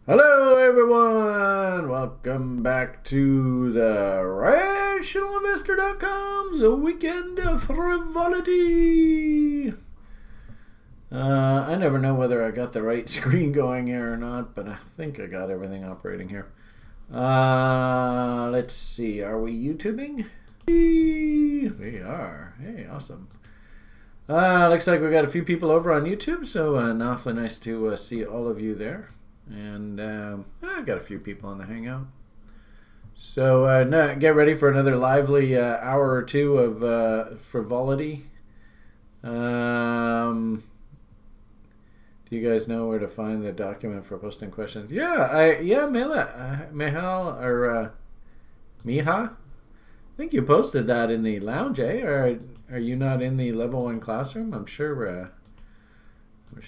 Hello everyone! Welcome back to the RationalInvestor.com's Weekend of Frivolity. I never know whether I got the right screen going here or not, but I think I got everything operating here. Let's see, are we YouTubing? We are. Hey, awesome. Looks like we got a few people over on YouTube, so awfully nice to see all of you there. And I got a few people in the Hangout. So get ready for another lively hour or two of frivolity. Do you guys know where to find the document for posting questions? Yeah, Mihal or Miha. I think you posted that in the lounge, eh? Or are you not in the level 1 classroom? I'm sure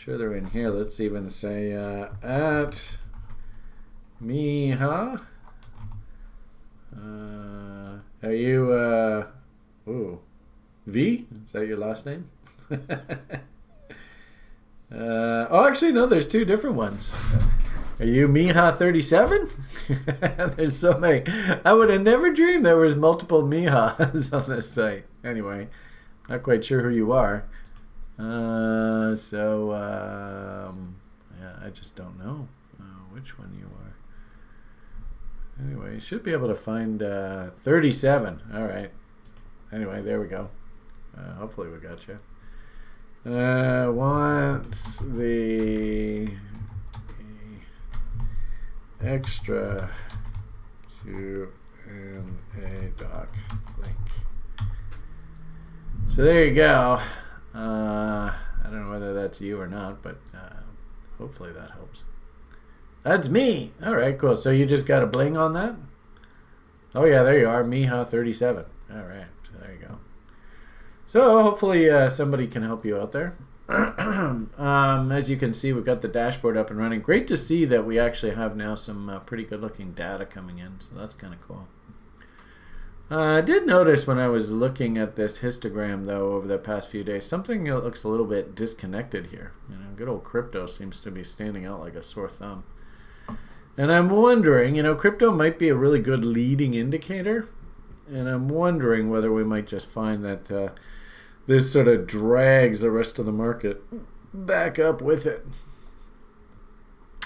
they're in here. Let's even say at Miha. Are you V? Is that your last name? Actually no, there's two different ones. Are you Miha 37? There's so many. I would have never dreamed there was multiple Mihas on this site. Anyway, not quite sure who you are. Yeah, I just don't know which one you are. Anyway, you should be able to find 37. All right. Anyway, there we go. Hopefully we got you. Wants the extra Q&A doc link. So there you go. I don't know whether that's you or not, but hopefully that helps. That's me. All right, cool. So you just got a bling on that? Oh yeah, there you are, Miha 37. All right, so there you go. So hopefully somebody can help you out there. As you can see, we've got the dashboard up and running. Great to see that we actually have now some pretty good looking data coming in, so that's kind of cool. I did notice when I was looking at this histogram, though, over the past few days, something that looks a little bit disconnected here. You know, good old crypto seems to be standing out like a sore thumb. And I'm wondering, you know, crypto might be a really good leading indicator, and I'm wondering whether we might just find that this sort of drags the rest of the market back up with it.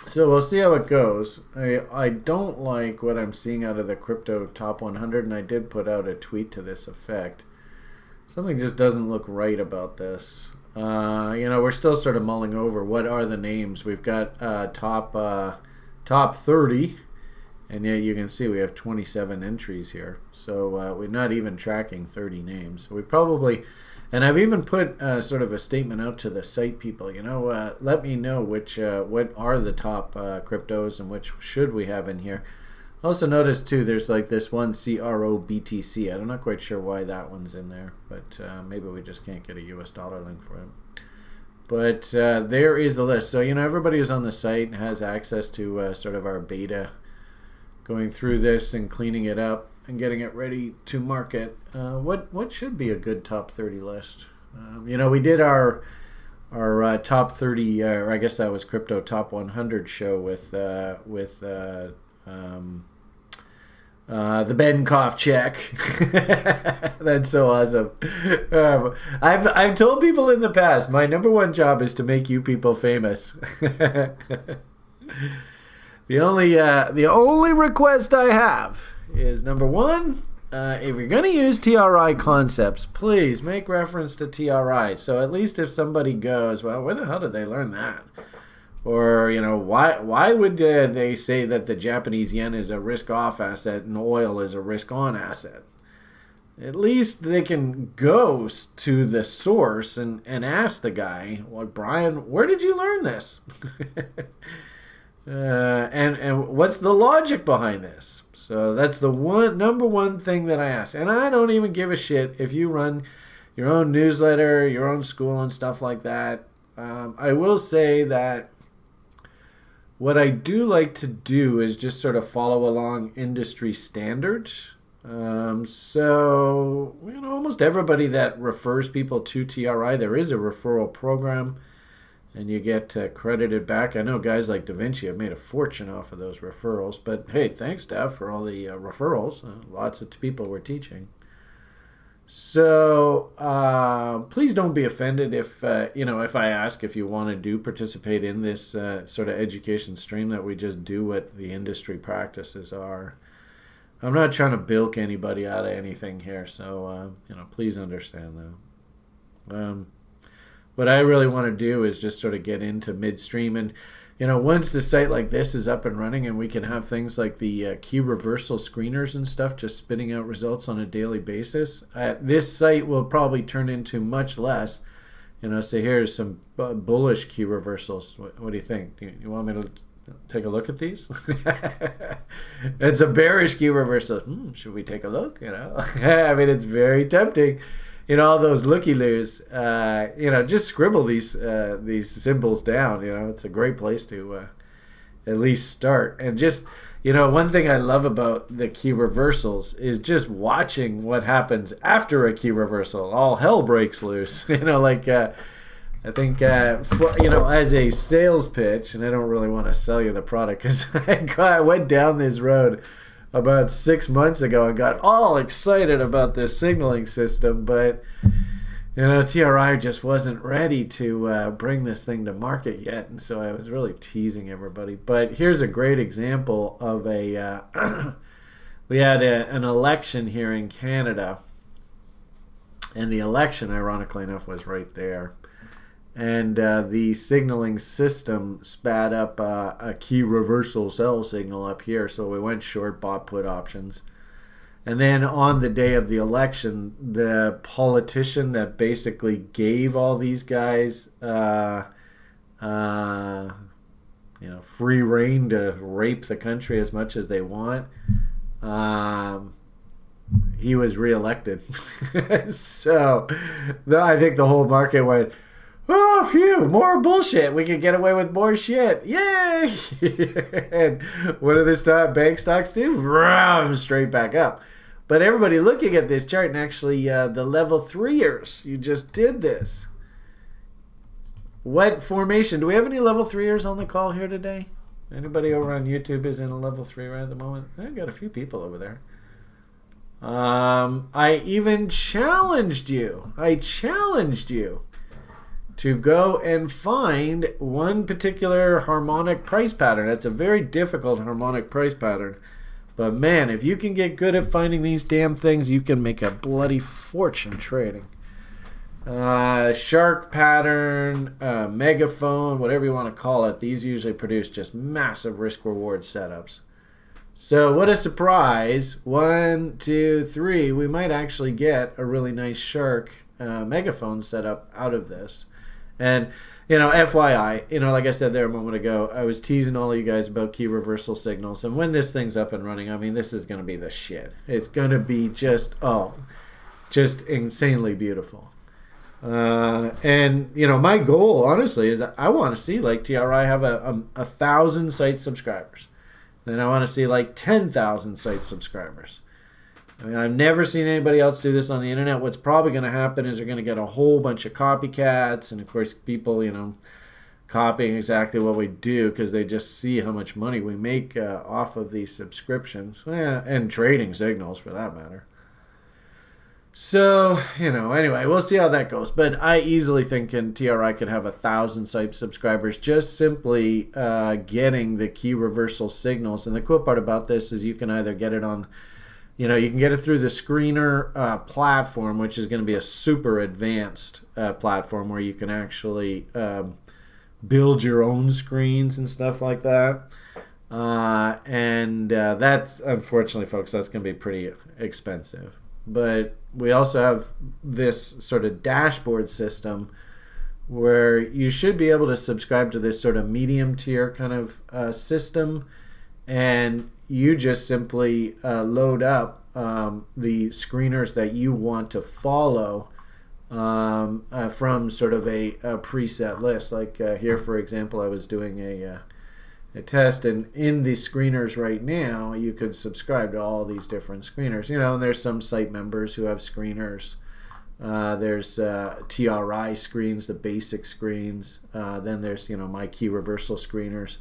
So we'll see how it goes. I don't like what I'm seeing out of the crypto top 100, and I did put out a tweet to this effect. Something just doesn't look right about this. You know, we're still sort of mulling over what are the names. We've got top 30, and yet you can see we have 27 entries here. So we're not even tracking 30 names. We probably... And I've even put sort of a statement out to the site people, you know, let me know which what are the top cryptos and which should we have in here. Also notice too, there's like this one CROBTC. I'm not quite sure why that one's in there, but maybe we just can't get a US dollar link for it. But there is the list. So, you know, everybody who's on the site has access to sort of our beta, going through this and cleaning it up and getting it ready to market. What should be a good top 30 list? You know, we did our top 30, or I guess that was Crypto Top 100 show with the Ben Koff check. That's so awesome. I've told people in the past, my number one job is to make you people famous. The only request I have is, number one, if you're going to use TRI concepts, please make reference to TRI. So at least if somebody goes, well, where the hell did they learn that? Or, you know, why would they say that the Japanese yen is a risk-off asset and oil is a risk-on asset? At least they can go to the source and ask the guy, well, Brian, where did you learn this? And what's the logic behind this? So that's the number one thing that I ask. And I don't even give a shit if you run your own newsletter, your own school and stuff like that. I will say that what I do like to do is just sort of follow along industry standards. So, you know, almost everybody that refers people to TRI, there is a referral program. and you get credited back. I know guys like DaVinci have made a fortune off of those referrals, but hey, thanks, Dev, for all the referrals. Lots of people were teaching. So please don't be offended if if I ask if you want to participate in this sort of education stream, that we just do what the industry practices are. I'm not trying to bilk anybody out of anything here, so please understand that. What I really want to do is just sort of get into midstream, and once the site like this is up and running and we can have things like the key reversal screeners and stuff just spitting out results on a daily basis, this site will probably turn into much less. So here's some bullish key reversals. What do you think? You want me to take a look at these? It's a bearish key reversal. Should we take a look? I mean, it's very tempting. All those looky-loos, just scribble these symbols down. It's a great place to at least start. And just, one thing I love about the key reversals is just watching what happens after a key reversal. All hell breaks loose. I think, as a sales pitch, and I don't really want to sell you the product because I went down this road about 6 months ago and got all excited about this signaling system, but TRI just wasn't ready to bring this thing to market yet, and so I was really teasing everybody. But here's a great example of we had an election here in Canada, and the election, ironically enough, was right there. And the signaling system spat up a key reversal sell signal up here. So we went short, bought put options. And then on the day of the election, the politician that basically gave all these guys free reign to rape the country as much as they want, he was reelected. So I think the whole market went, oh, phew, more bullshit. We could get away with more shit. Yay! And what do the bank stocks do? Vroom, straight back up. But everybody looking at this chart, and actually the level 3ers, you just did this. What formation? Do we have any level 3ers on the call here today? Anybody over on YouTube is in a level 3 right at the moment? I've got a few people over there. I even challenged you. To go and find one particular harmonic price pattern. That's a very difficult harmonic price pattern. But man, if you can get good at finding these damn things, you can make a bloody fortune trading. Shark pattern, megaphone, whatever you want to call it. These usually produce just massive risk-reward setups. So what a surprise. 1, 2, 3. We might actually get a really nice shark megaphone setup out of this. And, FYI, like I said there a moment ago, I was teasing all of you guys about key reversal signals. And when this thing's up and running, I mean, this is going to be the shit. It's going to be just insanely beautiful. And, my goal, honestly, is I want to see, like, TRI have 1,000 site subscribers. Then I want to see, like, 10,000 site subscribers. I mean, I've never seen anybody else do this on the internet. What's probably going to happen is they're going to get a whole bunch of copycats, and of course people, copying exactly what we do because they just see how much money we make off of these subscriptions, and trading signals for that matter. So, anyway, we'll see how that goes. But I easily think TRI could have 1,000 site subscribers just simply getting the key reversal signals. And the cool part about this is you can either get it on, you can get it through the screener platform, which is going to be a super advanced platform where you can actually build your own screens and stuff like that. And that's, unfortunately, folks, that's going to be pretty expensive. But we also have this sort of dashboard system where you should be able to subscribe to this sort of medium tier kind of system, and you just simply load up the screeners that you want to follow from sort of a preset list. Like here, for example, I was doing a test, and in the screeners right now, you could subscribe to all these different screeners. And there's some site members who have screeners There's TRI screens, the basic screens. Then there's, my key reversal screeners,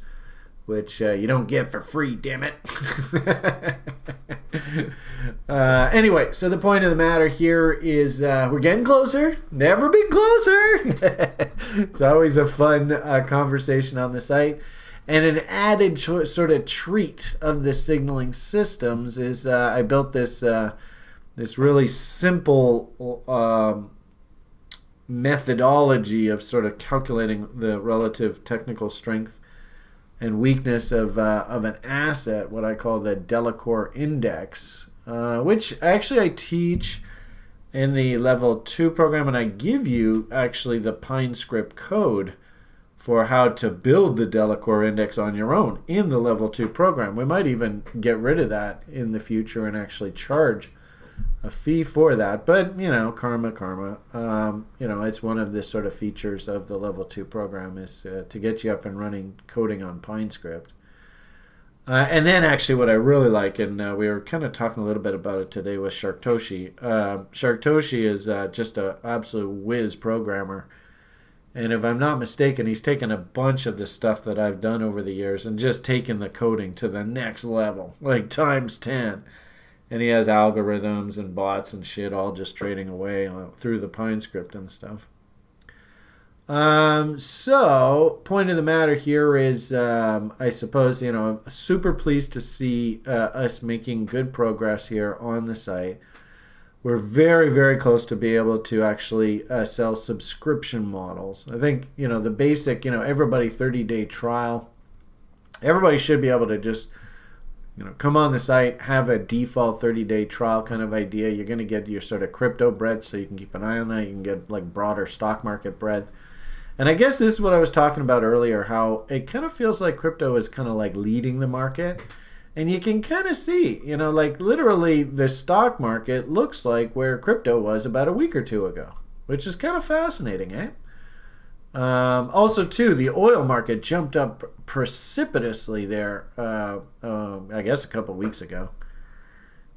which you don't get for free, damn it. Anyway, so the point of the matter here is we're getting closer. Never been closer. It's always a fun conversation on the site. And an added sort of treat of the signaling systems is I built this really simple methodology of sort of calculating the relative technical strength and weakness of an asset, what I call the Delacour Index, which actually I teach in the level 2 program, and I give you actually the PineScript code for how to build the Delacour Index on your own in the level 2 program. We might even get rid of that in the future and actually charge a fee for that, but karma. It's one of the sort of features of the level 2 program is to get you up and running coding on PineScript. And then actually what I really like, and we were kind of talking a little bit about it today with Sharktoshi. Sharktoshi is just an absolute whiz programmer. And if I'm not mistaken, he's taken a bunch of the stuff that I've done over the years and just taken the coding to the next level, like times 10. And he has algorithms and bots and shit all just trading away through the PineScript and stuff. So, point of the matter here is, I suppose, I'm super pleased to see us making good progress here on the site. We're very, very close to be able to actually sell subscription models. I think, the basic, everybody 30-day trial. Everybody should be able to just come on the site, have a default 30-day trial kind of idea. You're going to get your sort of crypto breadth, so you can keep an eye on that. You can get like broader stock market breadth. And I guess this is what I was talking about earlier, how it kind of feels like crypto is kind of like leading the market. And you can kind of see, like literally the stock market looks like where crypto was about a week or two ago, which is kind of fascinating, eh? Also, too, the oil market jumped up precipitously there, I guess a couple weeks ago.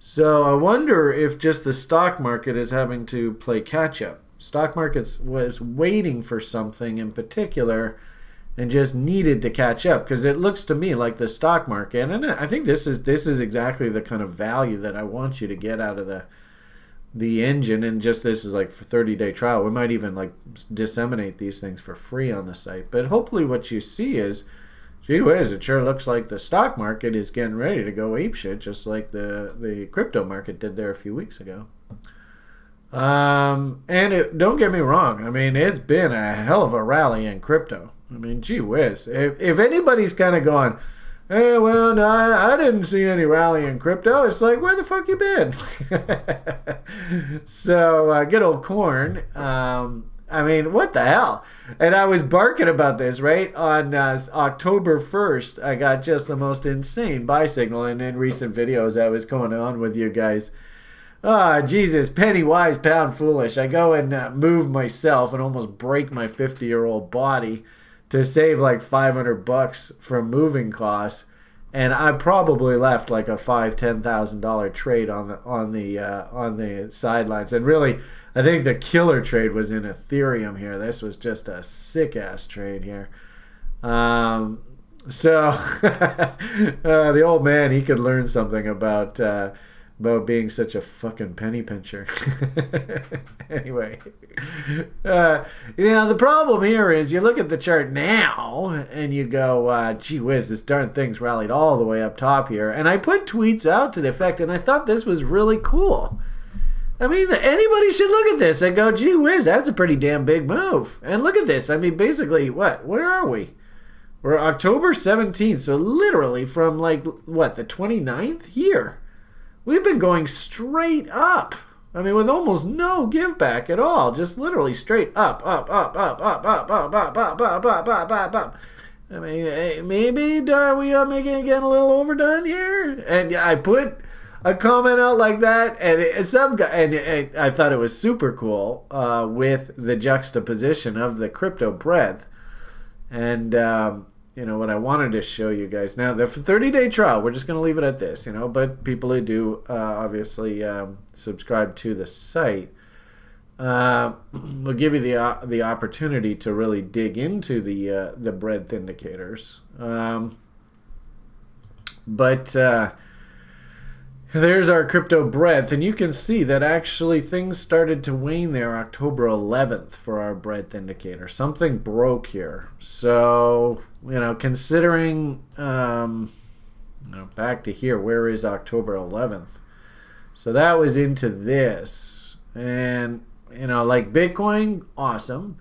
So I wonder if just the stock market is having to play catch-up. Stock markets was waiting for something in particular and just needed to catch up, because it looks to me like the stock market, and I think this is exactly the kind of value that I want you to get out of the engine, and just this is like for 30-day trial. We might even like disseminate these things for free on the site, but hopefully what you see is, gee whiz, it sure looks like the stock market is getting ready to go apeshit, just like the crypto market did there a few weeks ago. And don't get me wrong, I mean, it's been a hell of a rally in crypto. I mean, gee whiz. If anybody's kind of going, hey, well, no, I didn't see any rally in crypto, it's like, where the fuck you been? So, good old corn. I mean, what the hell? And I was barking about this, right? On October 1st, I got just the most insane buy signal. And in recent videos, I was going on with you guys. Ah, Jesus, penny wise, pound foolish. I go and move myself and almost break my 50-year-old body to save like $500 from moving costs, and I probably left like a $5,000-$10,000 trade on the sidelines. And really, I think the killer trade was in Ethereum here. This was just a sick ass trade here. So the old man, he could learn something about being such a fucking penny pincher. Anyway, the problem here is you look at the chart now and you go, gee whiz, this darn thing's rallied all the way up top here. And I put tweets out to the effect, and I thought this was really cool. I mean, anybody should look at this and go, gee whiz, that's a pretty damn big move. And look at this. I mean, basically, where are we? We're October 17th, so literally from like, the 29th here. We've been going straight up. I mean, with almost no give back at all. Just literally straight up, up, up, up, up, up, up, up, up, up, up, up, up, up, up. I mean, maybe are we making it getting a little overdone here? And I put a comment out like that, and some guy, and I thought it was super cool with the juxtaposition of the crypto breadth. And what I wanted to show you guys. Now, the 30-day trial, we're just going to leave it at this, but people who do obviously subscribe to the site, will give you the opportunity to really dig into the breadth indicators. But there's our crypto breadth, and you can see that actually things started to wane there October 11th for our breadth indicator. Something broke here. So, considering, back to here, where is October 11th? So that was into this. And, like Bitcoin, awesome.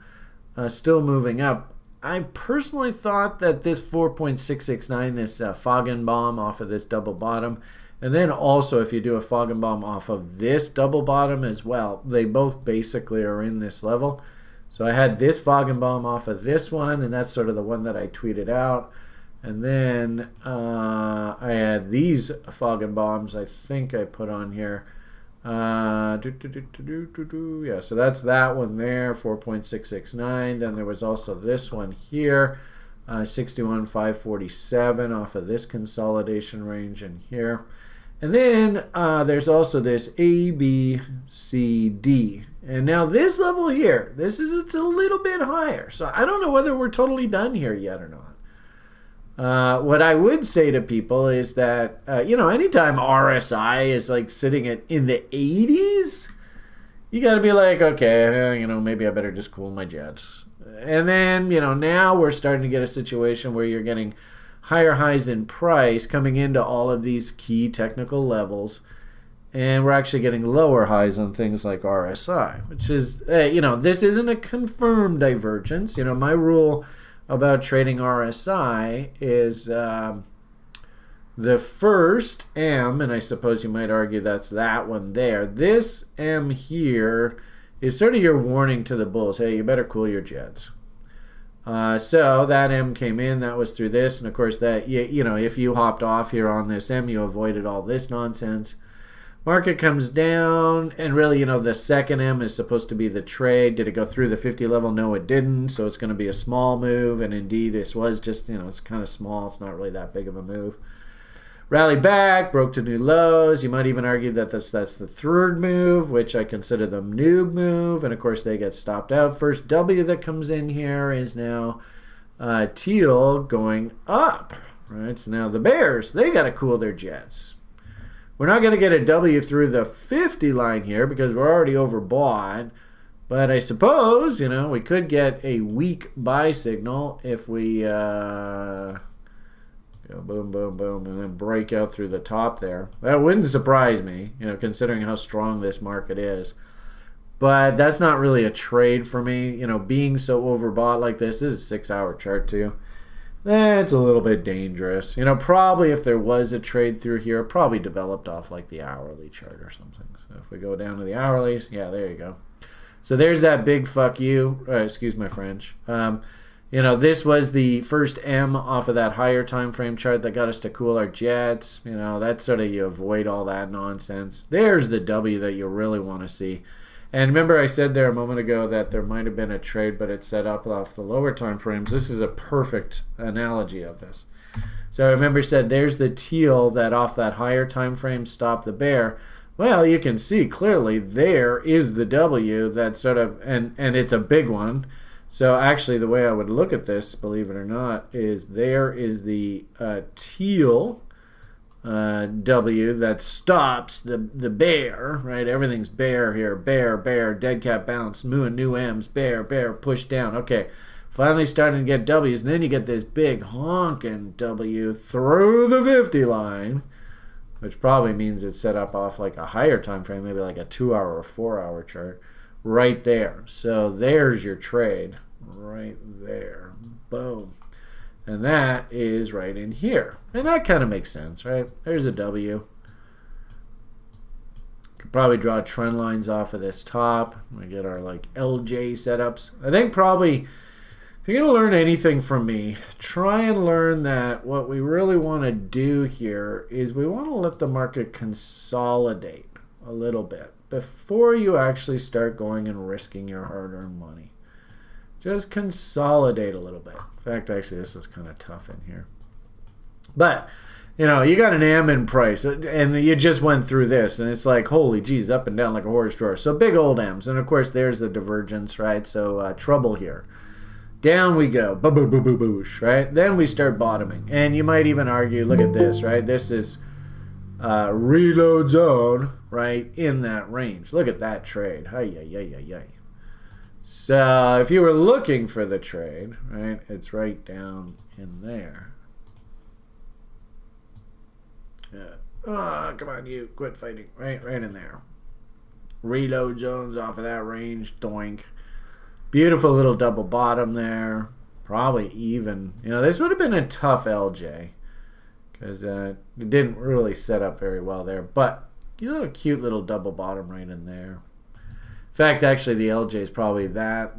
Still moving up. I personally thought that this 4.669, this fog and bomb off of this double bottom, and then also if you do a fog and bomb off of this double bottom as well, they both basically are in this level. So I had this fog and bomb off of this one, and that's sort of the one that I tweeted out. And then I had these fog and bombs I think I put on here. Yeah, so that's that one there, 4.669. Then there was also this one here, 61,547 off of this consolidation range in here. And then there's also this A, B, C, D. And now this level here, it's a little bit higher. So I don't know whether we're totally done here yet or not. What I would say to people is that, anytime RSI is like sitting in the 80s, you got to be like, okay, maybe I better just cool my jets. And then, now we're starting to get a situation where you're getting higher highs in price coming into all of these key technical levels. And we're actually getting lower highs on things like RSI, which is, this isn't a confirmed divergence. My rule about trading RSI is the first M, and I suppose you might argue that's that one there. This M here is sort of your warning to the bulls. Hey, you better cool your jets. So that M came in, that was through this, and of course that, if you hopped off here on this M, you avoided all this nonsense. Market comes down, and really, the second M is supposed to be the trade. Did it go through the 50 level? No, it didn't. So it's going to be a small move, and indeed, this was just, it's kind of small. It's not really that big of a move. Rallied back, broke to new lows. You might even argue that that's the third move, which I consider the noob move, and of course, they get stopped out. First W that comes in here is now teal going up, right? So now the bears, they got to cool their jets. We're not going to get a W through the 50 line here because we're already overbought. But I suppose, we could get a weak buy signal if we go boom, boom, boom, and then break out through the top there. That wouldn't surprise me, considering how strong this market is. But that's not really a trade for me. Being so overbought like this is a 6-hour chart too. That's a little bit dangerous. Probably if there was a trade through here, it probably developed off like the hourly chart or something. So if we go down to the hourlies, yeah, there you go. So there's that big fuck you. Excuse my French. This was the first M off of that higher time frame chart that got us to cool our jets. That's sort of, you avoid all that nonsense. There's the W that you really want to see. And remember I said there a moment ago that there might have been a trade, but it set up off the lower time frames. This is a perfect analogy of this. So I remember I said there's the teal that off that higher time frame stopped the bear. Well, you can see clearly there is the W that sort of, and it's a big one. So actually the way I would look at this, believe it or not, is there is the teal W that stops the bear, right? Everything's bear here. Bear, dead cat bounce, new M's, bear, push down. Okay, finally starting to get W's, and then you get this big honking W through the 50 line, which probably means it's set up off like a higher time frame, maybe like a 2-hour or 4-hour chart, right there. So there's your trade, right there. Boom. And that is right in here. And that kind of makes sense, right? There's a W. Could probably draw trend lines off of this top. We get our like LJ setups. I think probably, if you're going to learn anything from me, try and learn that what we really want to do here is we want to let the market consolidate a little bit before you actually start going and risking your hard-earned money. Just consolidate a little bit. In fact, actually, this was kind of tough in here. But, you know, you got an Ammon price, and you just went through this, and it's like, holy geez, up and down like a horse drawer. So big old M's. And, of course, there's the divergence, right? So trouble here. Down we go. Boosh, right? Then we start bottoming. And you might even argue, look at this, right? This is reload zone, right, in that range. Look at that trade. Hi. So if you were looking for the trade, right, it's right down in there. Oh, come on, you. Quit fighting. Right in there. Reload zones off of that range. Doink. Beautiful little double bottom there. Probably even. You know, this would have been a tough LJ. Because it didn't really set up very well there. But you know, a cute little double bottom right in there. In fact, actually, the LJ is probably that,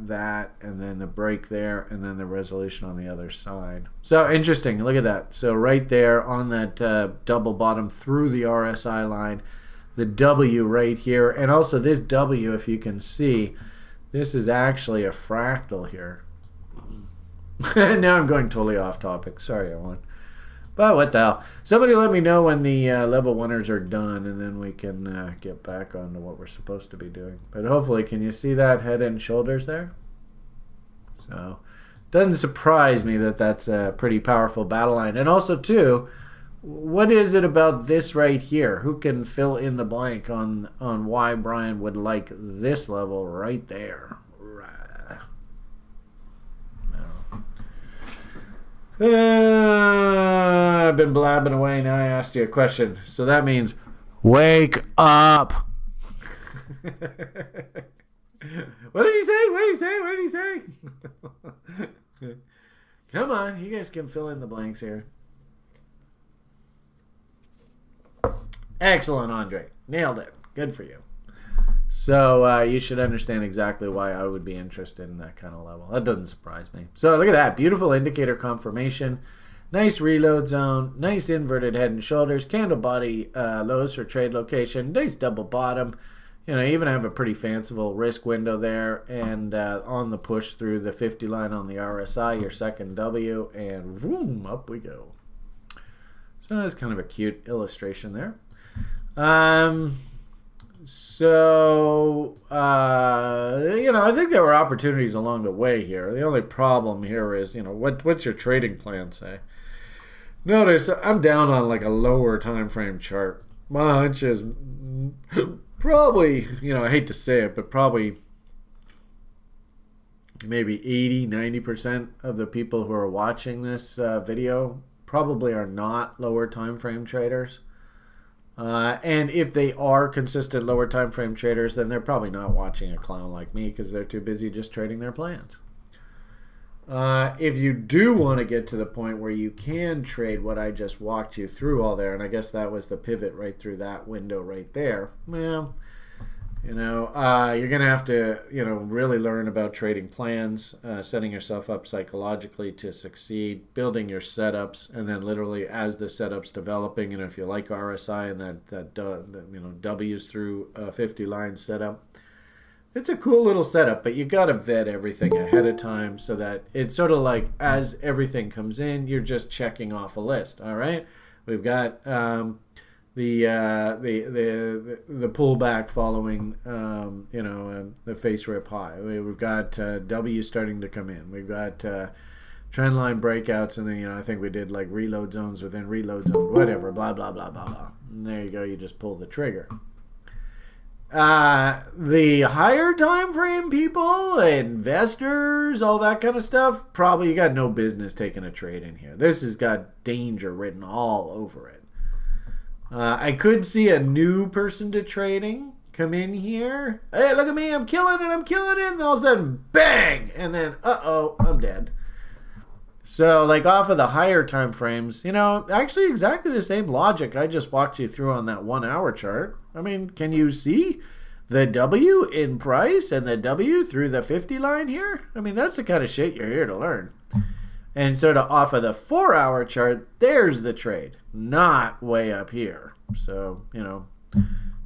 and then the break there, and then the resolution on the other side. So, interesting. Look at that. So, right there on that double bottom through the RSI line, the W right here. And also this W, if you can see, this is actually a fractal here. Now I'm going totally off topic. Sorry, everyone. But what the hell. Somebody let me know when the level 1ers are done, and then we can get back on to what we're supposed to be doing. But hopefully, can you see that head and shoulders there? So, doesn't surprise me that that's a pretty powerful battle line. And also, too, what is it about this right here? Who can fill in the blank on why Brian would like this level right there? I've been blabbing away. Now I asked you a question. So that means wake up. What did he say? What did he say? What did he say? Come on. You guys can fill in the blanks here. Excellent, Andre. Nailed it. Good for you. So you should understand exactly why I would be interested in that kind of level. That doesn't surprise me. So look at that. Beautiful indicator confirmation. Nice reload zone. Nice inverted head and shoulders. Candle body lows for trade location. Nice double bottom. You know, you even have a pretty fanciful risk window there. And on the push through the 50 line on the RSI, your second W. And boom, up we go. So that's kind of a cute illustration there. So, you know, I think there were opportunities along the way here. The only problem here is, you know, what's your trading plan say? Notice I'm down on like a lower time frame chart. My hunch is probably, you know, I hate to say it, but probably maybe 80-90% of the people who are watching this video probably are not lower time frame traders. And if they are consistent lower time frame traders, then they're probably not watching a clown like me because they're too busy just trading their plans. If you do want to get to the point where you can trade what I just walked you through all there, and I guess that was the pivot right through that window right there, well, you know, you're going to have to, you know, really learn about trading plans, setting yourself up psychologically to succeed, building your setups, and then literally as the setup's developing, and if you like RSI and that you know, W's through 50 line setup, it's a cool little setup, but you got to vet everything ahead of time so that it's sort of like as everything comes in, you're just checking off a list. All right, we've got the pullback following you know, the face rip high. We've got W starting to come in. We've got trend line breakouts, and then, you know, I think we did like reload zones within reload zone, whatever, blah blah blah blah blah. And there you go. You just pull the trigger. The higher time frame people, investors, all that kind of stuff, probably you got no business taking a trade in here. This has got danger written all over it. I could see a new person to trading come in here. Hey, look at me, I'm killing it, and all of a sudden, bang! And then, uh-oh, I'm dead. So, like, off of the higher time frames, you know, actually exactly the same logic I just walked you through on that 1 hour chart. I mean, can you see the W in price and the W through the 50 line here? I mean, that's the kind of shit you're here to learn. And sort of off of the 4 hour chart, there's the trade, not way up here. So, you know,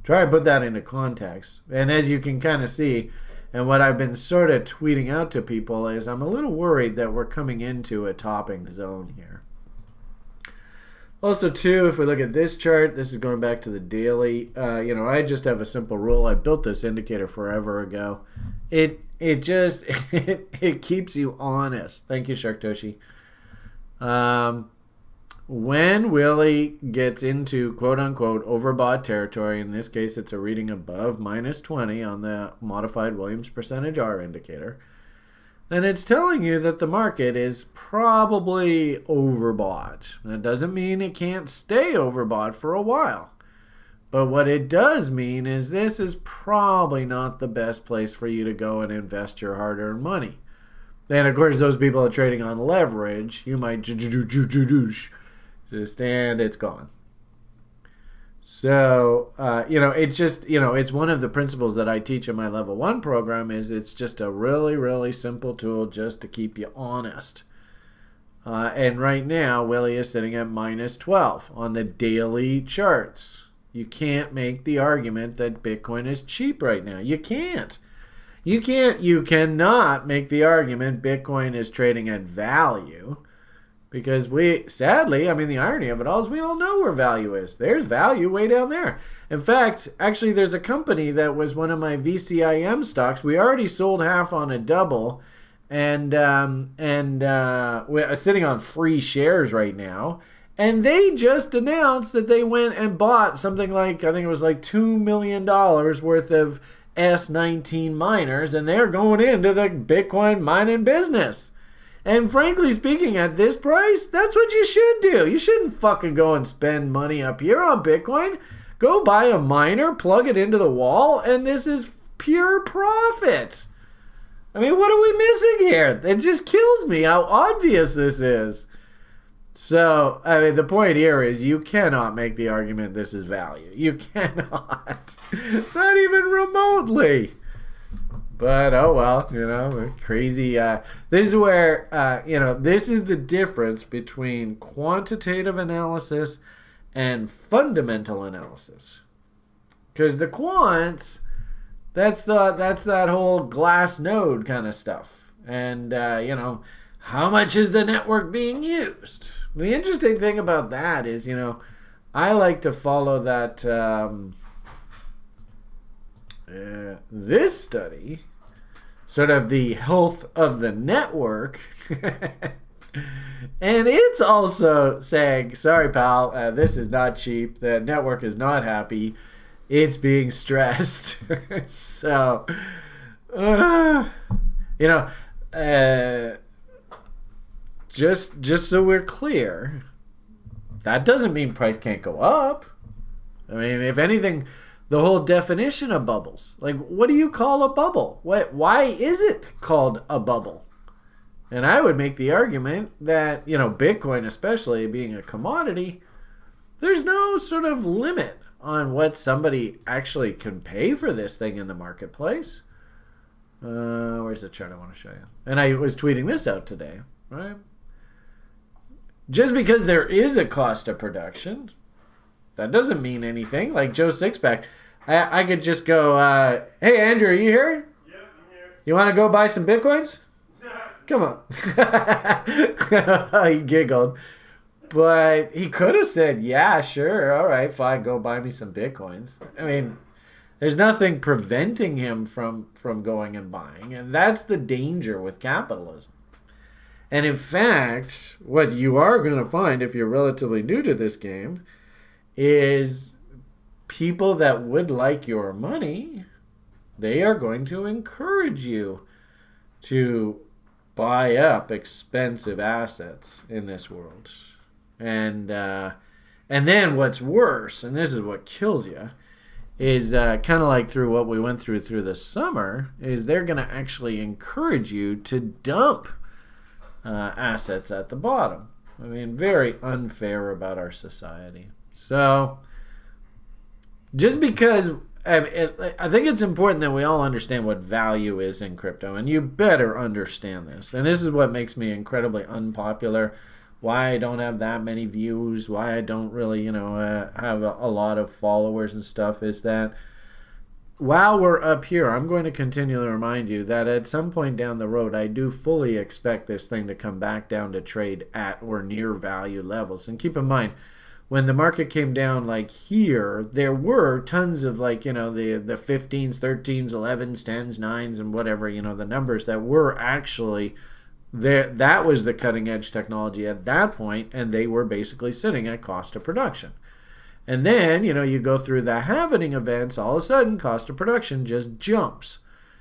try to put that into context. And as you can kind of see, and what I've been sort of tweeting out to people is I'm a little worried that we're coming into a topping zone here. Also, too, if we look at this chart, this is going back to the daily. I just have a simple rule. I built this indicator forever ago. It just it keeps you honest. Thank you, Sharktoshi. When Willie gets into quote-unquote overbought territory, in this case it's a reading above -20 on the modified Williams percentage R indicator, then it's telling you that the market is probably overbought. That doesn't mean it can't stay overbought for a while. But what it does mean is this is probably not the best place for you to go and invest your hard-earned money. Then, of course, those people are trading on leverage. You might just, and it's gone. So, it's just, it's one of the principles that I teach in my level 1 program is it's just a really, really simple tool just to keep you honest. And right now, Willie is sitting at -12 on the daily charts. You can't make the argument that Bitcoin is cheap right now. You can't. You cannot make the argument Bitcoin is trading at value. Because sadly, the irony of it all is we all know where value is. There's value way down there. In fact, actually, there's a company that was one of my VCIM stocks. We already sold half on a double, and we're sitting on free shares right now. And they just announced that they went and bought something like, I think it was like $2 million worth of S19 miners, and they're going into the Bitcoin mining business. And frankly speaking, at this price, that's what you should do. You shouldn't fucking go and spend money up here on Bitcoin. Go buy a miner, plug it into the wall, and this is pure profit. What are we missing here? It just kills me how obvious this is. So, the point here is you cannot make the argument this is value. You cannot. Not even remotely. But, oh well, crazy. This is where, this is the difference between quantitative analysis and fundamental analysis. Because the quants, that's that whole glass node kind of stuff. And, how much is the network being used? The interesting thing about that is, I like to follow that, this study, sort of the health of the network. And it's also saying, sorry, pal, this is not cheap. The network is not happy. It's being stressed. So, just so we're clear, that doesn't mean price can't go up. If anything, the whole definition of bubbles. Like, what do you call a bubble? Why is it called a bubble? And I would make the argument that, Bitcoin especially being a commodity, there's no sort of limit on what somebody actually can pay for this thing in the marketplace. Where's the chart I want to show you? And I was tweeting this out today, right? Just because there is a cost of production, that doesn't mean anything. Like Joe Sixpack, I could just go, hey, Andrew, are you here? Yeah, I'm here. You want to go buy some Bitcoins? Come on. He giggled. But he could have said, yeah, sure. All right, fine. Go buy me some Bitcoins. There's nothing preventing him from going and buying. And that's the danger with capitalism. And in fact, what you are going to find if you're relatively new to this game is people that would like your money, they are going to encourage you to buy up expensive assets in this world. And then what's worse, and this is what kills you, is kind of like through what we went through the summer, is they're going to actually encourage you to dump assets at the bottom. Very unfair about our society. So, just because I think it's important that we all understand what value is in crypto, and you better understand this. And this is what makes me incredibly unpopular, why I don't have that many views, why I don't really, have a lot of followers and stuff, is that while we're up here, I'm going to continually remind you that at some point down the road, I do fully expect this thing to come back down to trade at or near value levels. And keep in mind, when the market came down like here, there were tons of like, the 15s, 13s, 11s, 10s, 9s, and whatever, the numbers that were actually there. That was the cutting edge technology at that point, and they were basically sitting at cost of production. And then, you go through the halvening events, all of a sudden cost of production just jumps.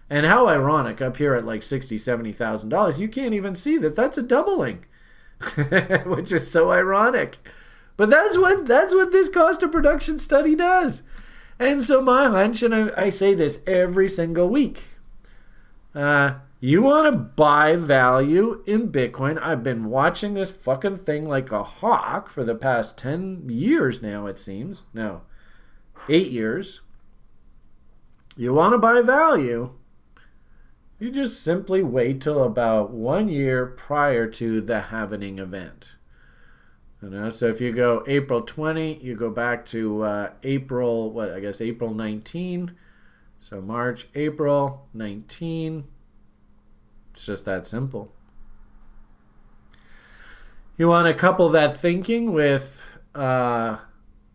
And how ironic, up here at like $60,000, $70,000, you can't even see that that's a doubling, which is so ironic. But that's what this cost of production study does. And so my hunch, and I say this every single week, you want to buy value in Bitcoin. I've been watching this fucking thing like a hawk for the past 10 years now, it seems. No, 8 years. You want to buy value. You just simply wait till about 1 year prior to the halvening event. So if you go April 20, you go back to April 19. So March, April 19. It's just that simple. You want to couple that thinking with, I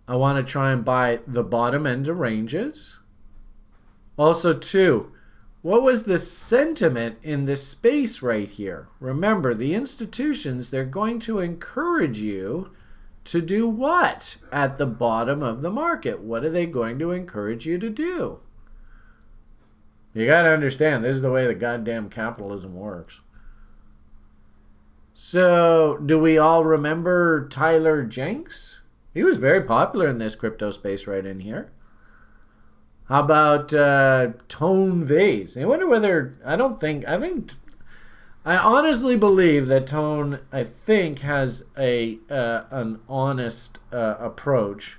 want to try and buy the bottom end of ranges. Also, too, what was the sentiment in the space right here? Remember, the institutions, they're going to encourage you to do what at the bottom of the market? What are they going to encourage you to do? You got to understand, this is the way the goddamn capitalism works. So, do we all remember Tyler Jenks? He was very popular in this crypto space right in here. How about Tone Vase? I wonder whether, I honestly believe that Tone, has an honest approach.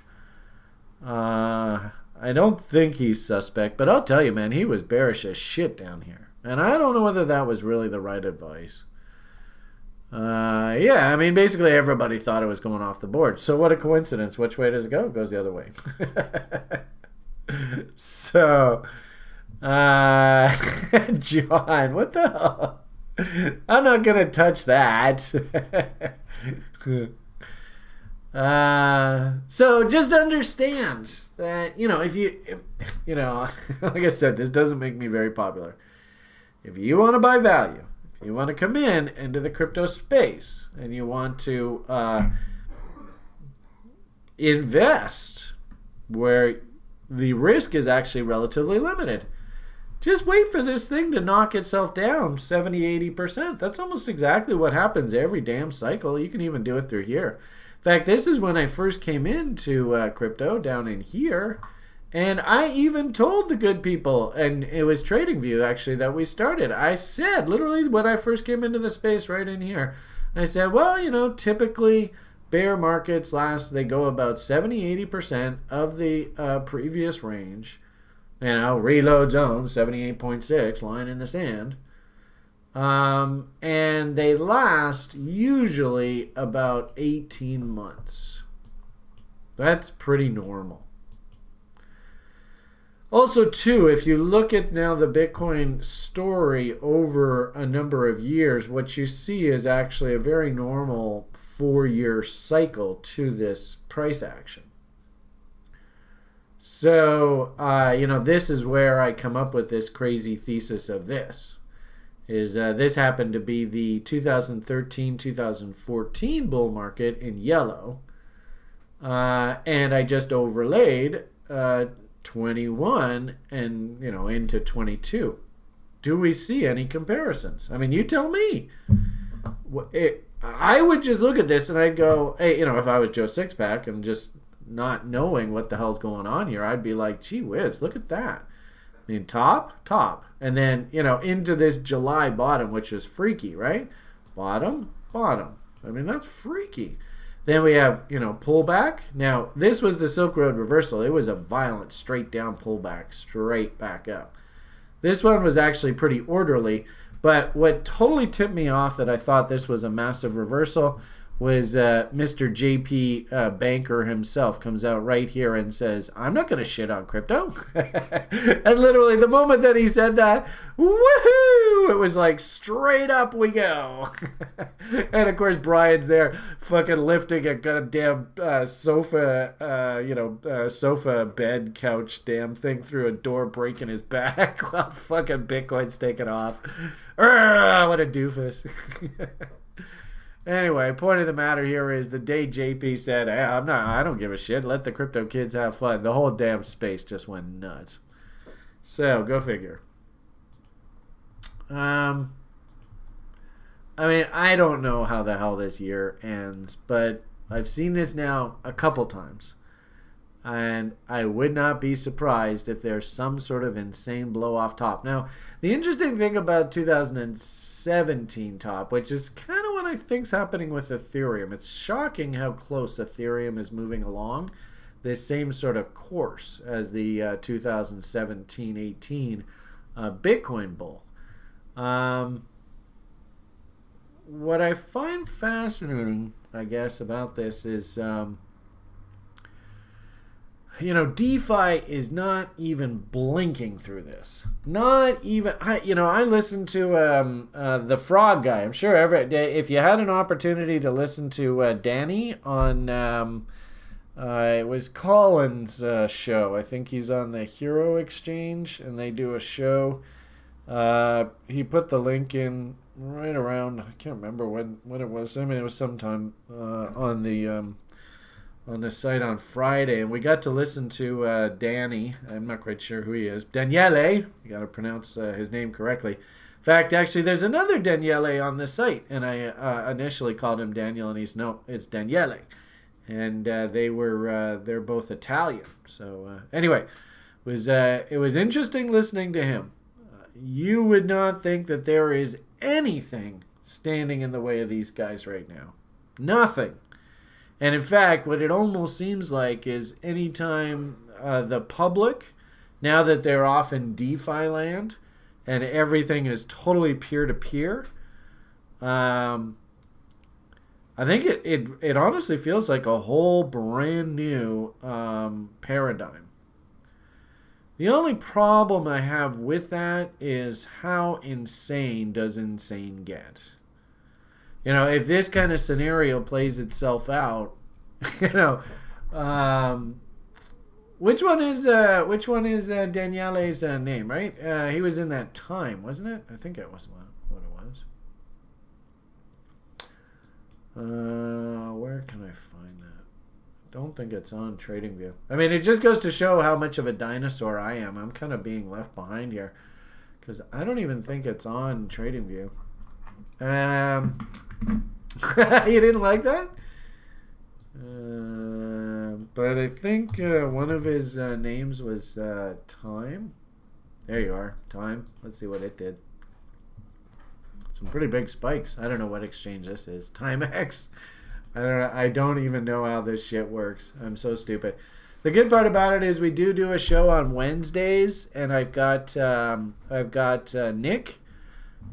I don't think he's suspect, but I'll tell you, man, he was bearish as shit down here. And I don't know whether that was really the right advice. Basically everybody thought it was going off the board. So what a coincidence. Which way does it go? It goes the other way. So, John, what the hell? I'm not going to touch that. So just understand that, like I said, this doesn't make me very popular. If you want to buy value, if you want to come into the crypto space, and you want to invest where the risk is actually relatively limited, just wait for this thing to knock itself down 70-80%. That's almost exactly what happens every damn cycle. You can even do it through here. In fact, this is when I first came into crypto down in here, and I even told the good people, and it was TradingView actually that we started. I said, literally when I first came into the space right in here, I said, well, typically bear markets they go about 70-80% of the previous range. Reload zone, 78.6, line in the sand. And they last usually about 18 months. That's pretty normal. Also, too, if you look at now the Bitcoin story over a number of years, what you see is actually a very normal 4-year cycle to this price action. So, this is where I come up with this crazy thesis of this. This happened to be the 2013-2014 bull market in yellow. And I just overlaid 21 and, into 22. Do we see any comparisons? I mean, you tell me. I would just look at this and I'd go, hey, if I was Joe Sixpack and just not knowing what the hell's going on here, I'd be like, gee whiz, look at that. I mean, top, and then, into this July bottom, which is freaky, right? Bottom. I mean, that's freaky. Then we have, pullback. Now, this was the Silk Road reversal. It was a violent straight down pullback, straight back up. This one was actually pretty orderly, but what totally tipped me off that I thought this was a massive reversal was Mr. JP Banker himself comes out right here and says, I'm not going to shit on crypto. And literally the moment that he said that, woohoo, it was like straight up we go. And of course Brian's there fucking lifting a goddamn sofa bed couch damn thing through a door, breaking his back while fucking Bitcoin's taking off. What a doofus. Anyway, point of the matter here is the day JP said, hey, I don't give a shit. Let the crypto kids have fun. The whole damn space just went nuts. So, go figure. I mean, I don't know how the hell this year ends, but I've seen this now a couple times. And I would not be surprised if there's some sort of insane blow off top. Now, the interesting thing about 2017 top, which is kind of what I think's happening with Ethereum, it's shocking how close Ethereum is moving along this same sort of course as the 2017-18 Bitcoin bull. What I find fascinating, I guess, about this is... DeFi is not even blinking through this. Not even, I listened to the Frog guy. I'm sure every day, if you had an opportunity to listen to Danny on, it was Colin's show. I think he's on the Hero Exchange, and they do a show. He put the link in right around, I can't remember when it was. I mean, it was sometime on the site on Friday, and we got to listen to Danny. I'm not quite sure who he is. Daniele. You got to pronounce his name correctly. In fact, actually, there's another Daniele on the site, and I initially called him Daniel, and it's Daniele. And they're both Italian. So anyway, it was interesting listening to him. You would not think that there is anything standing in the way of these guys right now. Nothing. And in fact, what it almost seems like is anytime the public, now that they're off in DeFi land and everything is totally peer-to-peer, I think it honestly feels like a whole brand new paradigm. The only problem I have with that is how insane does insane get? If this kind of scenario plays itself out, which one is Daniele's name, right? He was in that Time, wasn't it? I think it was what it was. Where can I find that? Don't think it's on TradingView. I mean, it just goes to show how much of a dinosaur I am. I'm kind of being left behind here because I don't even think it's on TradingView. You didn't like that? But I think one of his names was Time. There you are, Time. Let's see what it did. Some pretty big spikes. I don't know what exchange this is. TimeX. I don't even know how this shit works. I'm so stupid. The good part about it is we do a show on Wednesdays, and I've got Nick.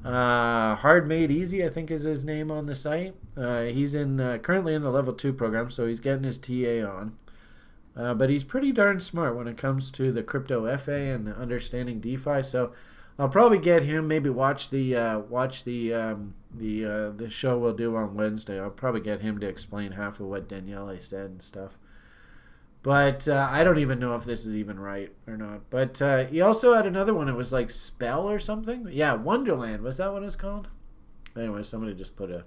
Hard Made Easy, I think is his name on the site. He's currently in the level 2 program, so he's getting his TA on. But he's pretty darn smart when it comes to the crypto FA and understanding DeFi. So I'll probably get him. Maybe watch the show we'll do on Wednesday. I'll probably get him to explain half of what Daniele said and stuff. But I don't even know if this is even right or not. But he also had another one. It was like Spell or something. Yeah, Wonderland. Was that what it's called? Anyway, somebody just put a...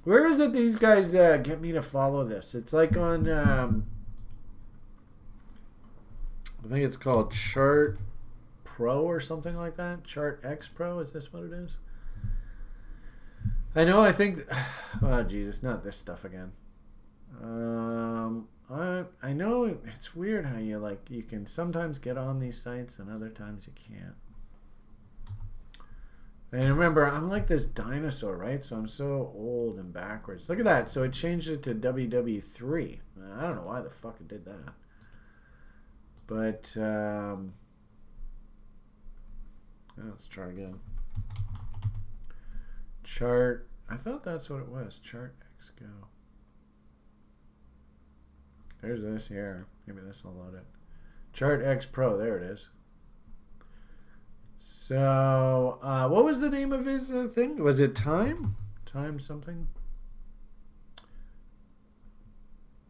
Where is it these guys get me to follow this? It's like on... I think it's called Chart Pro or something like that. Chart X Pro. Is this what it is? I know, I think... Oh, Jesus, not this stuff again. I know it's weird how you can sometimes get on these sites and other times you can't. And remember, I'm like this dinosaur, right? So I'm so old and backwards. Look at that. So it changed it to WW3. I don't know why the fuck it did that. But let's try again. Chart I thought that's what it was. Chart X go. There's this here. Maybe this will load it. Chart X Pro. There it is. So, what was the name of his thing? Was it Time? Time something?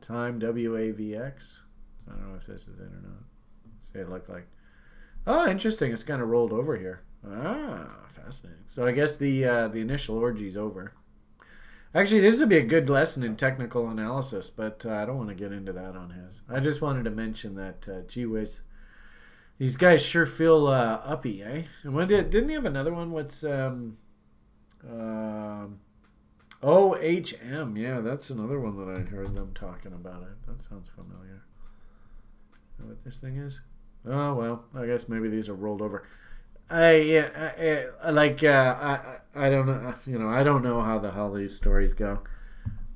Time WAVX? I don't know if this is it or not. Say it look like. Oh, interesting. It's kind of rolled over here. Ah, fascinating. So I guess the initial orgy's over. Actually, this would be a good lesson in technical analysis, but I don't want to get into that on his. I just wanted to mention that, gee whiz, these guys sure feel uppy, eh? And when didn't he have another one? What's OHM? Yeah, that's another one that I heard them talking about it. That sounds familiar. You know what this thing is? Oh well, I guess maybe these are rolled over. I don't know. You know, I don't know how the hell these stories go.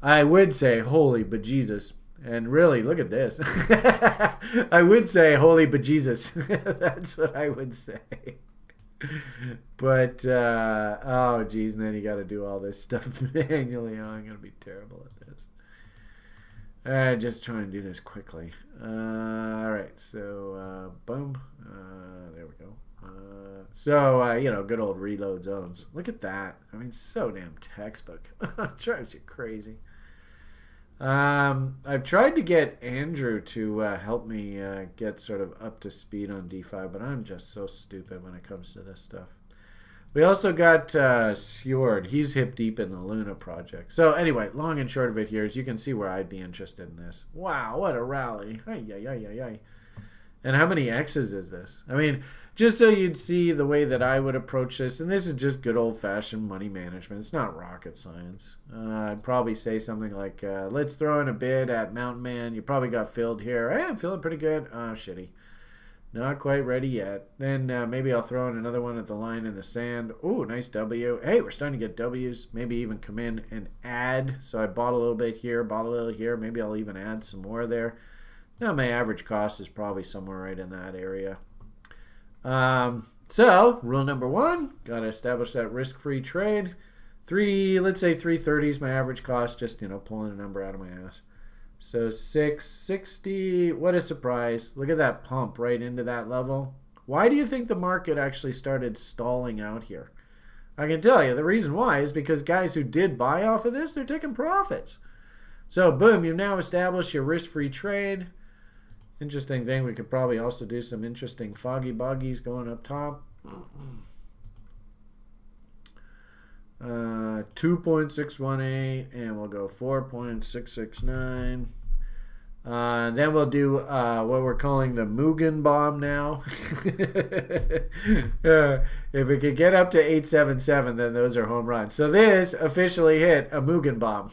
I would say holy bejesus, and really look at this. I would say holy bejesus. That's what I would say. But oh geez, and then you got to do all this stuff manually. Oh, I'm gonna be terrible at this. Just try and do this quickly. All right, so boom. There we go. So you know, good old reload zones. Look at that. I mean, so damn textbook. It drives you crazy. I've tried to get Andrew to help me get sort of up to speed on DeFi, but I'm just so stupid when it comes to this stuff. We also got Fjord. He's hip deep in the Luna project. So anyway, long and short of it here is you can see where I'd be interested in this. Wow, what a rally. Ay, ay, ay, ay, ay. And how many X's is this? I mean, just so you'd see the way that I would approach this, and this is just good old-fashioned money management. It's not rocket science. I'd probably say something like, let's throw in a bid at Mountain Man. You probably got filled here. Hey, I'm feeling pretty good. Oh, shitty. Not quite ready yet. Then maybe I'll throw in another one at the line in the sand. Ooh, nice W. Hey, we're starting to get W's. Maybe even come in and add. So I bought a little bit here, bought a little here. Maybe I'll even add some more there. Now my average cost is probably somewhere right in that area. So rule number one, got to establish that risk-free trade. Let's say 330 is my average cost, just, you know, pulling a number out of my ass. So 660, what a surprise. Look at that pump right into that level. Why do you think the market actually started stalling out here? I can tell you the reason why is because guys who did buy off of this, they're taking profits. So boom, you've now established your risk-free trade. Interesting thing, we could probably also do some interesting foggy buggies going up top. 2.618, and we'll go 4.669. Then we'll do what we're calling the Mugen bomb now. If we could get up to 877, then those are home runs. So this officially hit a Mugen bomb.